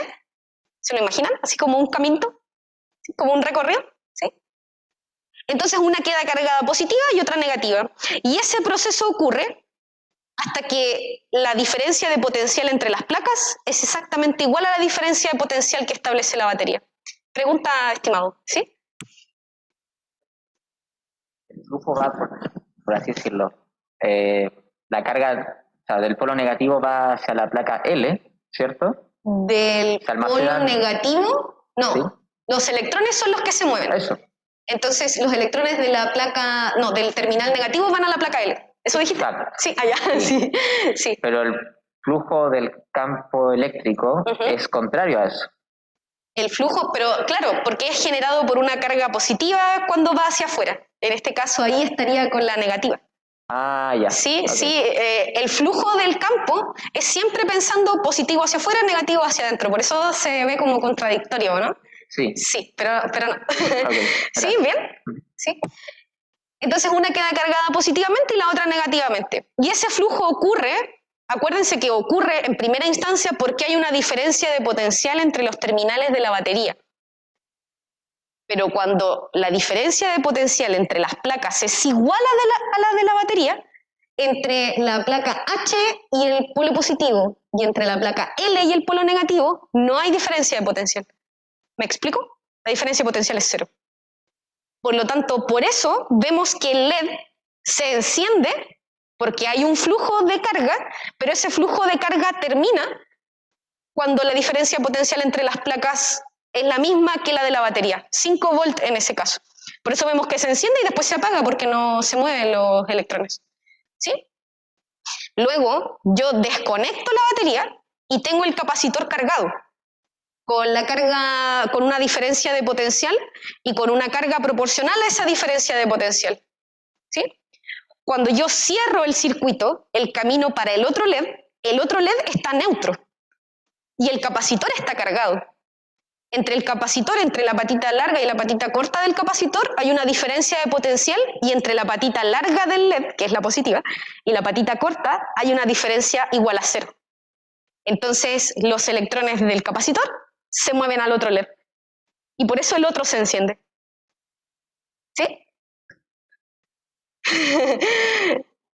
¿Se lo imaginan? Así como un caminito, ¿sí? Como un recorrido, ¿sí? Entonces una queda cargada positiva y otra negativa. Y ese proceso ocurre hasta que la diferencia de potencial entre las placas es exactamente igual a la diferencia de potencial que establece la batería. Pregunta, estimado, ¿sí? El flujo va, por así decirlo, la carga, o sea, del polo negativo va hacia la placa L, ¿cierto? Del Se almacenan- polo negativo, no, ¿Sí? los electrones son los que se mueven. Eso, Entonces los electrones de la placa, no, del terminal negativo van a la placa L. ¿Eso dijiste? claro. Sí, allá, sí, sí. Pero el flujo del campo eléctrico Ujú. es contrario a eso. El flujo, pero claro, porque es generado por una carga positiva cuando va hacia afuera. En este caso ahí estaría con la negativa. Ah, ya. Sí, Ok. sí, el flujo del campo es siempre pensando positivo hacia afuera, negativo hacia adentro. Por eso se ve como contradictorio, ¿no? Sí. Sí, pero no. Ok, ¿Sí? ¿Bien? Sí. Entonces una queda cargada positivamente y la otra negativamente. Y ese flujo ocurre, acuérdense que ocurre en primera instancia porque hay una diferencia de potencial entre los terminales de la batería. Pero cuando la diferencia de potencial entre las placas es igual a la de la batería, entre la placa H y el polo positivo y entre la placa L y el polo negativo, no hay diferencia de potencial. ¿Me explico? La diferencia de potencial es cero. Por lo tanto, por eso vemos que el LED se enciende porque hay un flujo de carga, pero ese flujo de carga termina cuando la diferencia potencial entre las placas es la misma que la de la batería, 5 volts en ese caso. Por eso vemos que se enciende y después se apaga porque no se mueven los electrones. ¿Sí? Luego yo desconecto la batería y tengo el capacitor cargado con la carga, con una diferencia de potencial y con una carga proporcional a esa diferencia de potencial. ¿Sí? Cuando yo cierro el circuito, el camino para el otro LED está neutro y el capacitor está cargado. Entre el capacitor, entre la patita larga y la patita corta del capacitor, hay una diferencia de potencial y entre la patita larga del LED, que es la positiva, y la patita corta, hay una diferencia igual a cero. Entonces, los electrones del capacitor se mueven al otro LED. Y por eso el otro se enciende. ¿Sí?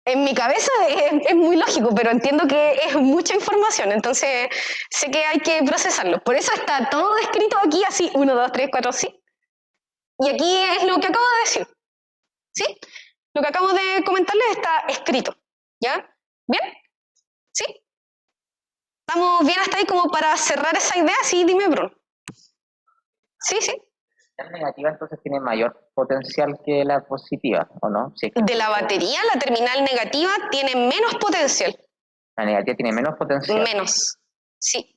En mi cabeza es muy lógico, pero entiendo que es mucha información, entonces sé que hay que procesarlo. Por eso está todo escrito aquí así, 1, 2, 3, 4, sí. Y aquí es lo que acabo de decir. ¿Sí? Lo que acabo de comentarles está escrito. ¿Ya? ¿Bien? ¿Sí? ¿Estamos bien hasta ahí como para cerrar esa idea? Sí, dime, Bruno. Sí, sí. La negativa entonces tiene mayor potencial que la positiva, ¿o no? Sí. De la batería, la terminal negativa tiene menos potencial. La negativa tiene menos potencial. Menos, sí.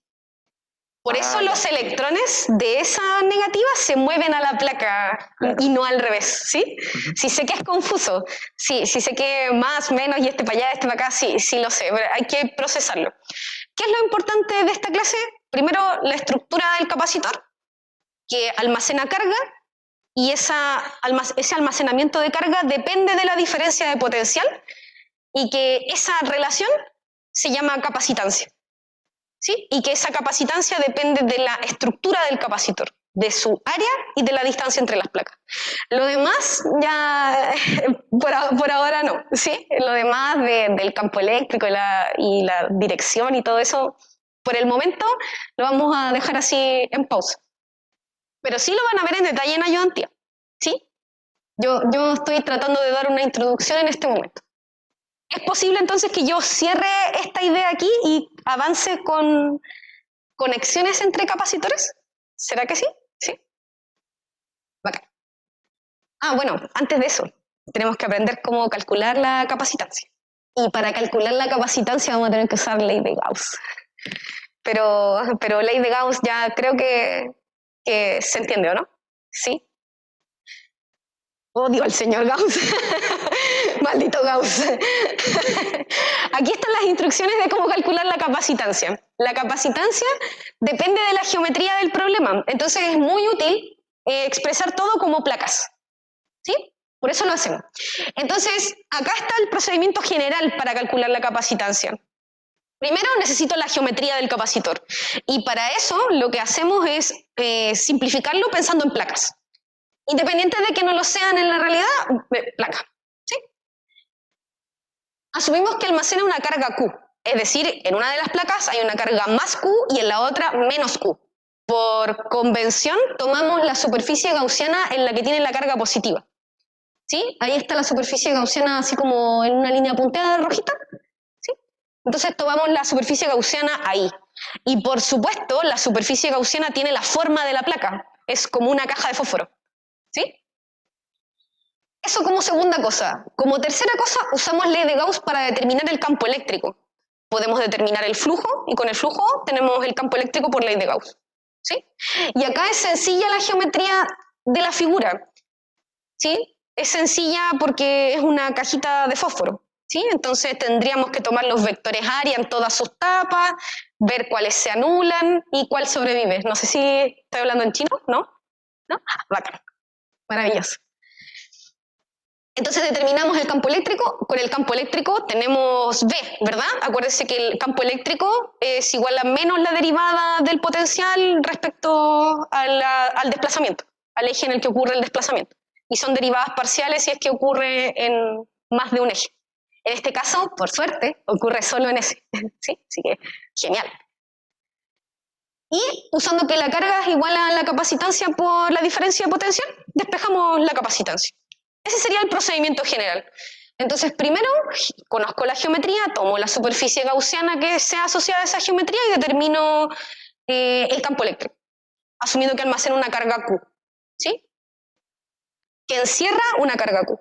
Por eso ya. los electrones de esa negativa se mueven a la placa Claro. y no al revés, ¿sí? Sí sé que es confuso, sí sé que más, menos y este para allá, este para acá, sí lo sé, pero hay que procesarlo. ¿Qué es lo importante de esta clase? Primero, la estructura del capacitor, que almacena carga, y ese almacenamiento de carga depende de la diferencia de potencial, y que esa relación se llama capacitancia. ¿Sí? Y que esa capacitancia depende de la estructura del capacitor, de su área y de la distancia entre las placas. Lo demás ya por ahora no, ¿sí? Lo demás del campo eléctrico y la dirección y todo eso, por el momento lo vamos a dejar así en pausa. Pero sí lo van a ver en detalle en ayudantía, ¿sí? Yo estoy tratando de dar una introducción en este momento. ¿Es posible entonces que yo cierre esta idea aquí y avance con conexiones entre capacitores? ¿Será que sí? ¿Sí? Bacán. Bueno, antes de eso, tenemos que aprender cómo calcular la capacitancia. Y para calcular la capacitancia vamos a tener que usar ley de Gauss. Pero ley de Gauss ya creo que se entiende, ¿o no? ¿Sí? Odio al señor Gauss. Maldito Gauss. Aquí están las instrucciones de cómo calcular la capacitancia. La capacitancia depende de la geometría del problema, entonces es muy útil expresar todo como placas. ¿Sí? Por eso lo hacemos. Entonces, acá está el procedimiento general para calcular la capacitancia. Primero necesito la geometría del capacitor. Y para eso lo que hacemos es simplificarlo pensando en placas. Independiente de que no lo sean en la realidad, placa. ¿Sí? Asumimos que almacena una carga Q. Es decir, en una de las placas hay una carga más Q y en la otra menos Q. Por convención, tomamos la superficie gaussiana en la que tiene la carga positiva. ¿Sí? Ahí está la superficie gaussiana así como en una línea punteada rojita. ¿Sí? Entonces tomamos la superficie gaussiana ahí. Y por supuesto, la superficie gaussiana tiene la forma de la placa. Es como una caja de fósforo. ¿Sí? Eso como segunda cosa. Como tercera cosa, usamos ley de Gauss para determinar el campo eléctrico. Podemos determinar el flujo, y con el flujo tenemos el campo eléctrico por ley de Gauss. ¿Sí? Y acá es sencilla la geometría de la figura. ¿Sí? Es sencilla porque es una cajita de fósforo. ¿Sí? Entonces tendríamos que tomar los vectores área en todas sus tapas, ver cuáles se anulan y cuál sobrevive. No sé si estoy hablando en chino, ¿no? ¿No? Bacán. Maravilloso. Entonces determinamos el campo eléctrico. Con el campo eléctrico tenemos B, ¿verdad? Acuérdense que el campo eléctrico es igual a menos la derivada del potencial respecto al desplazamiento, al eje en el que ocurre el desplazamiento. Y son derivadas parciales si es que ocurre en más de un eje. En este caso, por suerte, ocurre solo en ese. ¿Sí? Así que, genial. Y usando que la carga es igual a la capacitancia por la diferencia de potencial, despejamos la capacitancia. Ese sería el procedimiento general. Entonces, primero, conozco la geometría, tomo la superficie gaussiana que sea asociada a esa geometría y determino el campo eléctrico, asumiendo que almacena una carga Q, ¿sí? Que encierra una carga Q.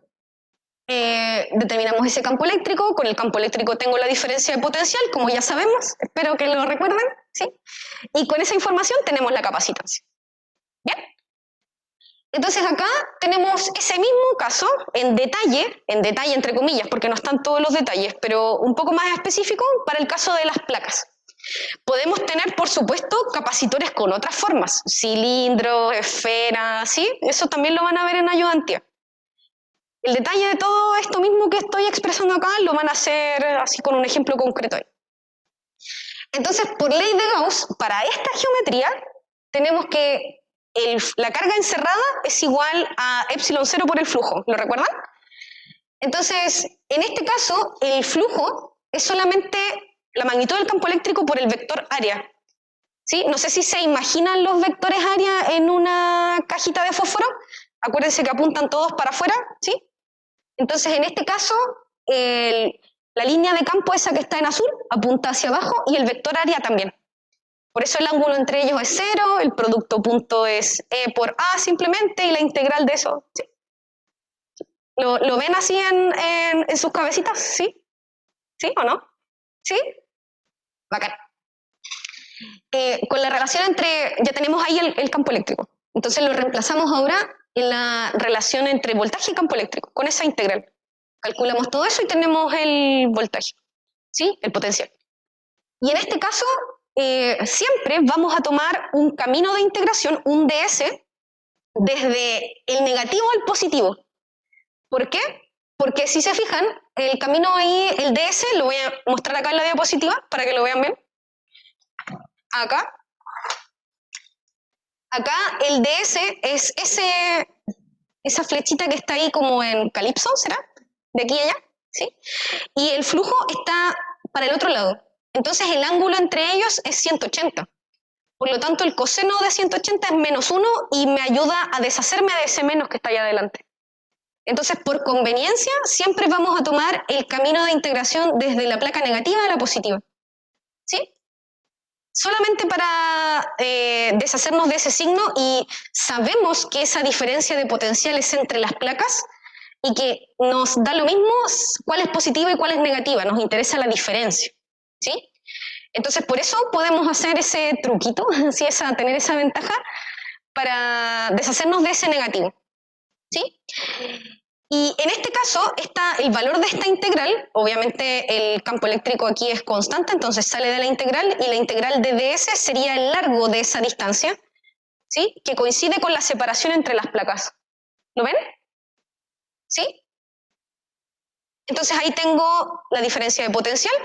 Determinamos ese campo eléctrico, con el campo eléctrico tengo la diferencia de potencial, como ya sabemos, espero que lo recuerden, ¿sí? Y con esa información tenemos la capacitancia. ¿Bien? Entonces acá tenemos ese mismo caso en detalle entre comillas, porque no están todos los detalles, pero un poco más específico para el caso de las placas. Podemos tener, por supuesto, capacitores con otras formas, cilindros, esferas, ¿sí? Eso también lo van a ver en ayudantía. El detalle de todo esto mismo que estoy expresando acá lo van a hacer así con un ejemplo concreto ahí. Entonces, por ley de Gauss, para esta geometría tenemos que la carga encerrada es igual a epsilon 0 por el flujo, ¿lo recuerdan? Entonces, en este caso, el flujo es solamente la magnitud del campo eléctrico por el vector área. ¿Sí? No sé si se imaginan los vectores área en una cajita de fósforo. Acuérdense que apuntan todos para afuera, ¿sí? Entonces, en este caso, la línea de campo esa que está en azul apunta hacia abajo y el vector área también. Por eso el ángulo entre ellos es 0, el producto punto es E por A simplemente y la integral de eso, ¿sí? ¿Lo ven así en sus cabecitas? ¿Sí? ¿Sí o no? ¿Sí? Bacán. Con la relación entre, ya tenemos ahí el campo eléctrico. Entonces lo reemplazamos ahora en la relación entre voltaje y campo eléctrico, con esa integral. Calculamos todo eso y tenemos el voltaje, ¿sí? El potencial. Y en este caso, siempre vamos a tomar un camino de integración, un ds, desde el negativo al positivo. ¿Por qué? Porque si se fijan, el camino ahí, el ds, lo voy a mostrar acá en la diapositiva para que lo vean bien. Acá. Acá el ds es esa flechita que está ahí como en calipso, ¿será? De aquí a allá, ¿sí? Y el flujo está para el otro lado. Entonces el ángulo entre ellos es 180. Por lo tanto, el coseno de 180 es menos 1 y me ayuda a deshacerme de ese menos que está allá adelante. Entonces, por conveniencia, siempre vamos a tomar el camino de integración desde la placa negativa a la positiva. ¿Sí? Solamente para deshacernos de ese signo, y sabemos que esa diferencia de potencial es entre las placas y que nos da lo mismo cuál es positiva y cuál es negativa, nos interesa la diferencia. ¿Sí? Entonces, por eso podemos hacer ese truquito, ¿sí? Tener esa ventaja para deshacernos de ese negativo. ¿Sí? Y en este caso, el valor de esta integral, obviamente el campo eléctrico aquí es constante, entonces sale de la integral, y la integral de ds sería el largo de esa distancia, ¿sí? Que coincide con la separación entre las placas. ¿Lo ven? ¿Sí? Entonces ahí tengo la diferencia de potencial,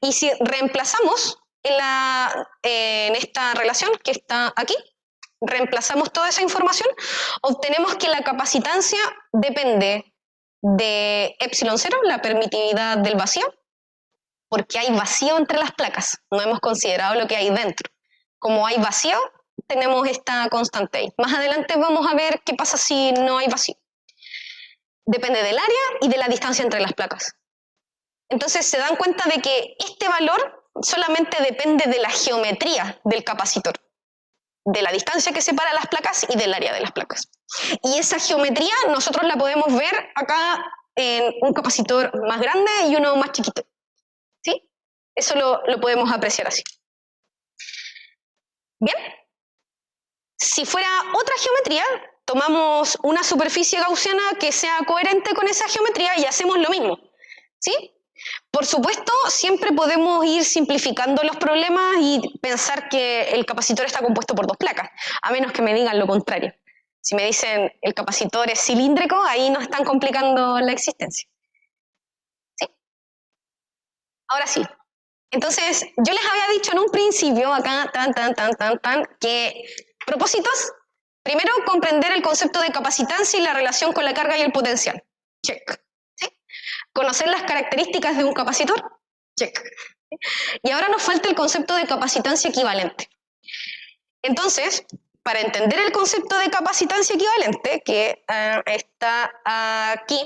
y si reemplazamos en esta relación que está aquí, reemplazamos toda esa información, obtenemos que la capacitancia depende de epsilon 0, la permitividad del vacío, porque hay vacío entre las placas, no hemos considerado lo que hay dentro. Como hay vacío, tenemos esta constante ahí. Más adelante vamos a ver qué pasa si no hay vacío. Depende del área y de la distancia entre las placas. Entonces se dan cuenta de que este valor solamente depende de la geometría del capacitor, de la distancia que separa las placas y del área de las placas. Y esa geometría nosotros la podemos ver acá en un capacitor más grande y uno más chiquito. ¿Sí? Eso lo podemos apreciar así. Bien. Si fuera otra geometría, tomamos una superficie gaussiana que sea coherente con esa geometría y hacemos lo mismo. ¿Sí? Por supuesto, siempre podemos ir simplificando los problemas y pensar que el capacitor está compuesto por dos placas, a menos que me digan lo contrario. Si me dicen el capacitor es cilíndrico, ahí nos están complicando la existencia. ¿Sí? Ahora sí. Entonces, yo les había dicho en un principio, acá, que propósitos, primero comprender el concepto de capacitancia y la relación con la carga y el potencial. Check. ¿Sí? Conocer las características de un capacitor. Check. ¿Sí? Y ahora nos falta el concepto de capacitancia equivalente. Entonces, para entender el concepto de capacitancia equivalente, que está aquí,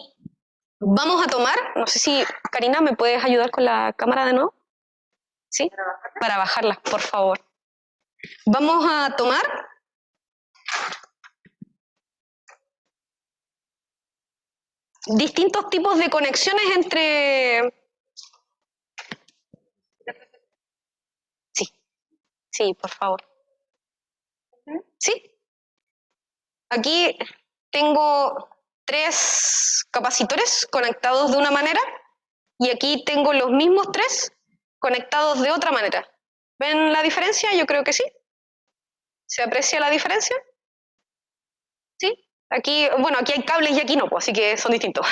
vamos a tomar, no sé si, Karina, ¿me puedes ayudar con la cámara de nuevo? ¿Sí? Para bajarla, por favor. Vamos a tomar distintos tipos de conexiones entre... Sí, por favor. ¿Sí? Aquí tengo 3 capacitores conectados de una manera y aquí tengo los mismos 3 conectados de otra manera. ¿Ven la diferencia? Yo creo que sí. ¿Se aprecia la diferencia? ¿Sí? Aquí, bueno, aquí hay cables y aquí no, pues, así que son distintos.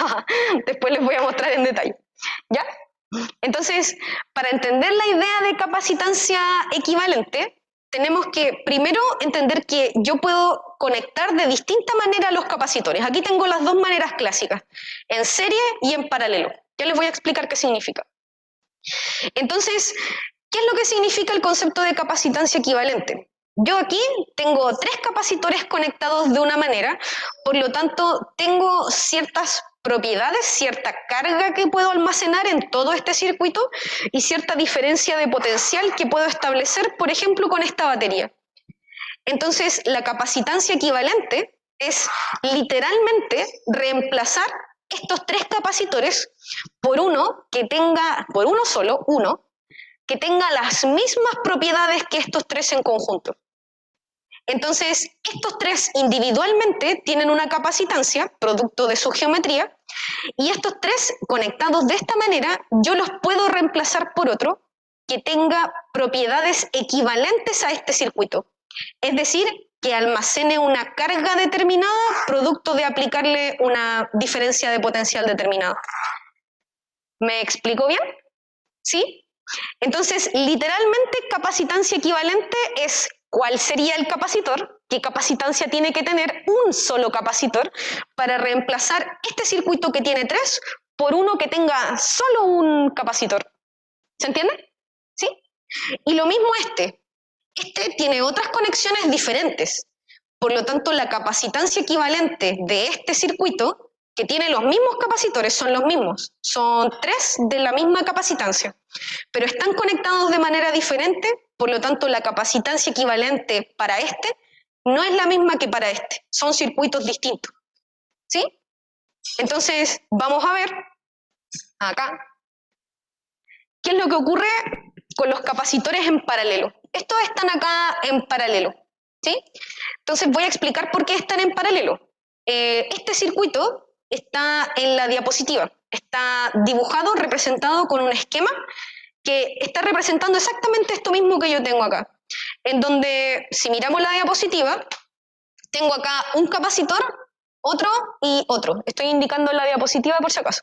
Después les voy a mostrar en detalle. ¿Ya? Entonces, para entender la idea de capacitancia equivalente, tenemos que primero entender que yo puedo conectar de distinta manera los capacitores. Aquí tengo las dos maneras clásicas, en serie y en paralelo. Ya les voy a explicar qué significa. Entonces, ¿qué es lo que significa el concepto de capacitancia equivalente? Yo aquí tengo 3 capacitores conectados de una manera, por lo tanto tengo ciertas propiedades, cierta carga que puedo almacenar en todo este circuito y cierta diferencia de potencial que puedo establecer, por ejemplo, con esta batería. Entonces, la capacitancia equivalente es literalmente reemplazar estos 3 capacitores por uno que tenga, por uno solo, que tenga las mismas propiedades que estos 3 en conjunto. Entonces, estos 3 individualmente tienen una capacitancia, producto de su geometría, y estos 3 conectados de esta manera, yo los puedo reemplazar por otro que tenga propiedades equivalentes a este circuito. Es decir, que almacene una carga determinada, producto de aplicarle una diferencia de potencial determinada. ¿Me explico bien? ¿Sí? Entonces, literalmente, capacitancia equivalente es cuál sería el capacitor, qué capacitancia tiene que tener un solo capacitor para reemplazar este circuito que tiene 3 por uno que tenga solo un capacitor. ¿Se entiende? ¿Sí? Y lo mismo este tiene otras conexiones diferentes. Por lo tanto, la capacitancia equivalente de este circuito, que tiene los mismos capacitores, son los mismos. Son 3 de la misma capacitancia, pero están conectados de manera diferente, por lo tanto, la capacitancia equivalente para este no es la misma que para este. Son circuitos distintos. ¿Sí? Entonces, vamos a ver acá qué es lo que ocurre con los capacitores en paralelo. Estos están acá en paralelo. ¿Sí? Entonces voy a explicar por qué están en paralelo. Este circuito está en la diapositiva. Está dibujado, representado con un esquema que está representando exactamente esto mismo que yo tengo acá. En donde, si miramos la diapositiva, tengo acá un capacitor, otro y otro. Estoy indicando en la diapositiva por si acaso.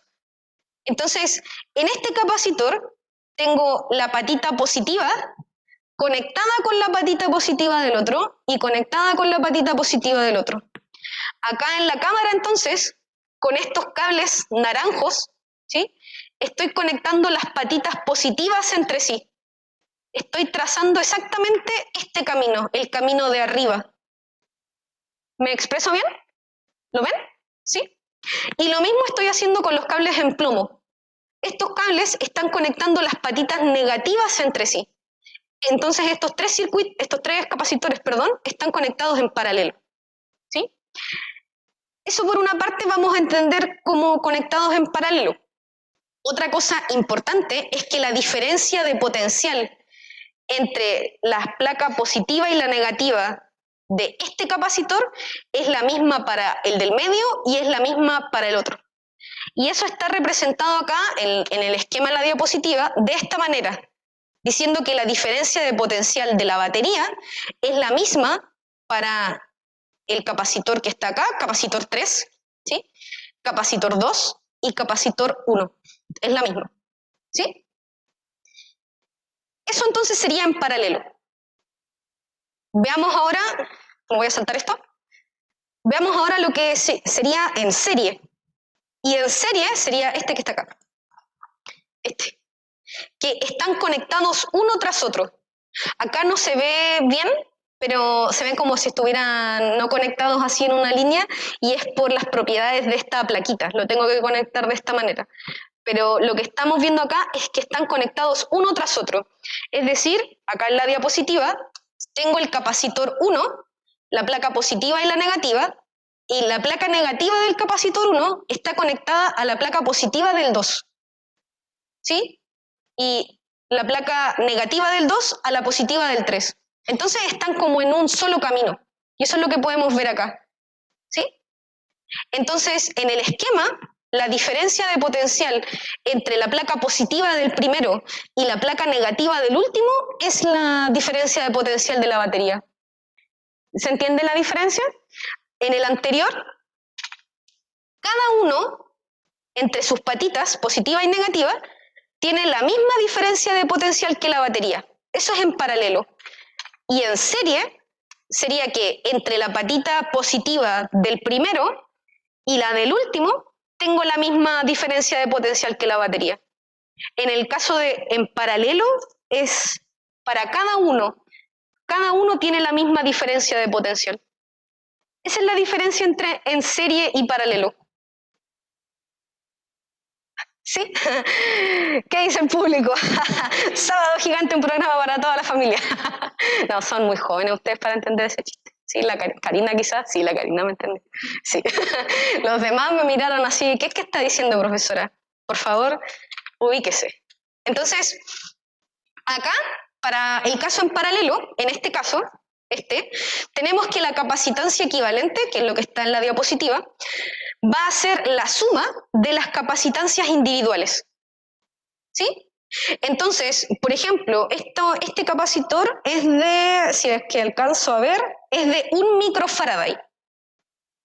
Entonces, en este capacitor tengo la patita positiva conectada con la patita positiva del otro y conectada con la patita positiva del otro. Acá en la cámara, entonces, con estos cables naranjos, ¿sí? Estoy conectando las patitas positivas entre sí. Estoy trazando exactamente este camino, el camino de arriba. ¿Me expreso bien? ¿Lo ven? ¿Sí? Y lo mismo estoy haciendo con los cables en plomo. Estos cables están conectando las patitas negativas entre sí. Entonces estos tres capacitores, están conectados en paralelo. ¿Sí? Eso por una parte vamos a entender como conectados en paralelo. Otra cosa importante es que la diferencia de potencial entre la placa positiva y la negativa de este capacitor es la misma para el del medio y es la misma para el otro. Y eso está representado acá en el esquema de la diapositiva de esta manera, diciendo que la diferencia de potencial de la batería es la misma para el capacitor que está acá, capacitor 3, ¿sí? Capacitor 2 y capacitor 1. Es la misma, ¿sí? Eso entonces sería en paralelo. Veamos ahora, me voy a saltar esto, veamos ahora lo que sería en serie. Y en serie sería este que está acá. Este. Que están conectados uno tras otro. Acá no se ve bien, pero se ven como si estuvieran no conectados así en una línea, y es por las propiedades de esta plaquita. Lo tengo que conectar de esta manera. Pero lo que estamos viendo acá es que están conectados uno tras otro. Es decir, acá en la diapositiva tengo el capacitor 1, la placa positiva y la negativa, y la placa negativa del capacitor 1 está conectada a la placa positiva del 2. ¿Sí? Y la placa negativa del 2 a la positiva del 3. Entonces están como en un solo camino. Y eso es lo que podemos ver acá. ¿Sí? Entonces, en el esquema, la diferencia de potencial entre la placa positiva del primero y la placa negativa del último es la diferencia de potencial de la batería. ¿Se entiende la diferencia? En el anterior, cada uno, entre sus patitas, positiva y negativa, tiene la misma diferencia de potencial que la batería. Eso es en paralelo. Y en serie, sería que entre la patita positiva del primero y la del último, tengo la misma diferencia de potencial que la batería. En el caso de en paralelo, es para cada uno tiene la misma diferencia de potencial. Esa es la diferencia entre en serie y paralelo. ¿Sí? ¿Qué dice el público? Sábado Gigante, un programa para toda la familia. No, son muy jóvenes ustedes para entender ese chiste. Sí, la Karina quizás, sí, la Karina me entiende. Sí. Los demás me miraron así, ¿qué está diciendo, profesora? Por favor, ubíquese. Entonces, acá, para el caso en paralelo, en este caso, tenemos que la capacitancia equivalente, que es lo que está en la diapositiva, va a ser la suma de las capacitancias individuales. ¿Sí? Entonces, por ejemplo, este capacitor es de, si es que alcanzo a ver, es de 1 microfaraday.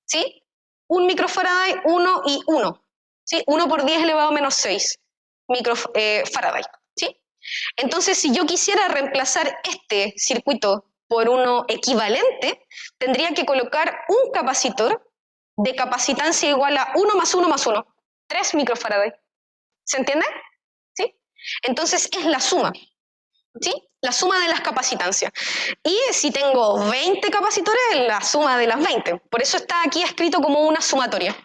¿Sí? 1 microfaraday, 1 y 1. ¿Sí? 1 por 10 elevado a menos 6 microfaraday. ¿Sí? Entonces, si yo quisiera reemplazar este circuito por uno equivalente, tendría que colocar un capacitor de capacitancia igual a 1 más 1 más 1, 3 microfaraday. ¿Se entiende? ¿Sí? Entonces es la suma, ¿sí? La suma de las capacitancias. Y si tengo 20 capacitores, la suma de las 20. Por eso está aquí escrito como una sumatoria.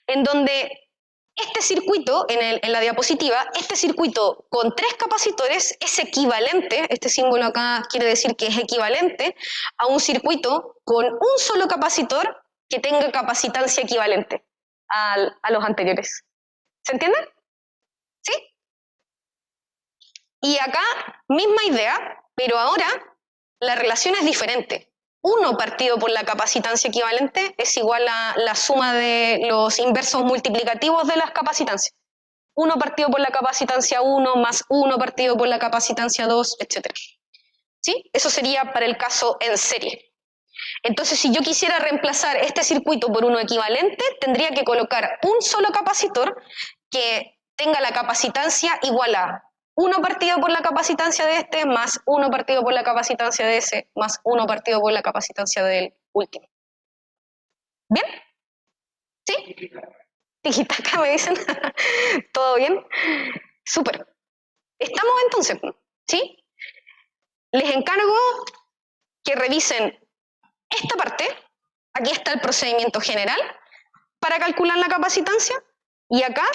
En donde este circuito, en la diapositiva, este circuito con 3 capacitores es equivalente, este símbolo acá quiere decir que es equivalente a un circuito con un solo capacitor que tenga capacitancia equivalente a los anteriores. ¿Se entiende? ¿Sí? Y acá, misma idea, pero ahora la relación es diferente. 1 partido por la capacitancia equivalente es igual a la suma de los inversos multiplicativos de las capacitancias. 1 partido por la capacitancia 1 más 1 partido por la capacitancia 2, etc. ¿Sí? Eso sería para el caso en serie. Entonces, si yo quisiera reemplazar este circuito por uno equivalente, tendría que colocar un solo capacitor que tenga la capacitancia igual a 1 partido por la capacitancia de este, más 1 partido por la capacitancia de ese, más 1 partido por la capacitancia del último. ¿Bien? ¿Sí? Tijitaca, me dicen. ¿Todo bien? Súper. Estamos entonces, ¿sí? Les encargo que revisen esta parte. Aquí está el procedimiento general para calcular la capacitancia, y acá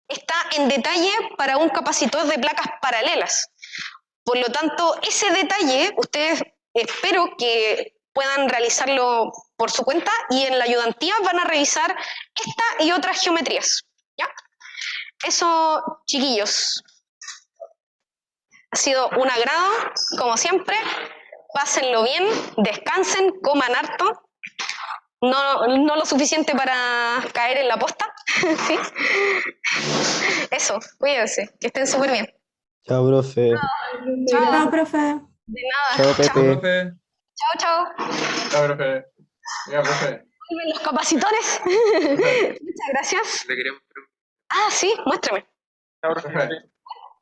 está en detalle para un capacitor de placas paralelas. Por lo tanto, ese detalle ustedes espero que puedan realizarlo por su cuenta, y en la ayudantía van a revisar esta y otras geometrías. ¿Ya? Eso, chiquillos. Ha sido un agrado, como siempre. Pásenlo bien, descansen, coman harto. No lo suficiente para caer en la posta. ¿Sí? Eso, cuídense, que estén súper bien. Chao, profe. Chao. Chao, profe. De nada. Chao, Chao, Pepe. profe. Chao. Ya, profe. Ya, profe. Vuelven los capacitores. Muchas gracias. Le queríamos preguntar. Ah, sí, muéstrame. Profe.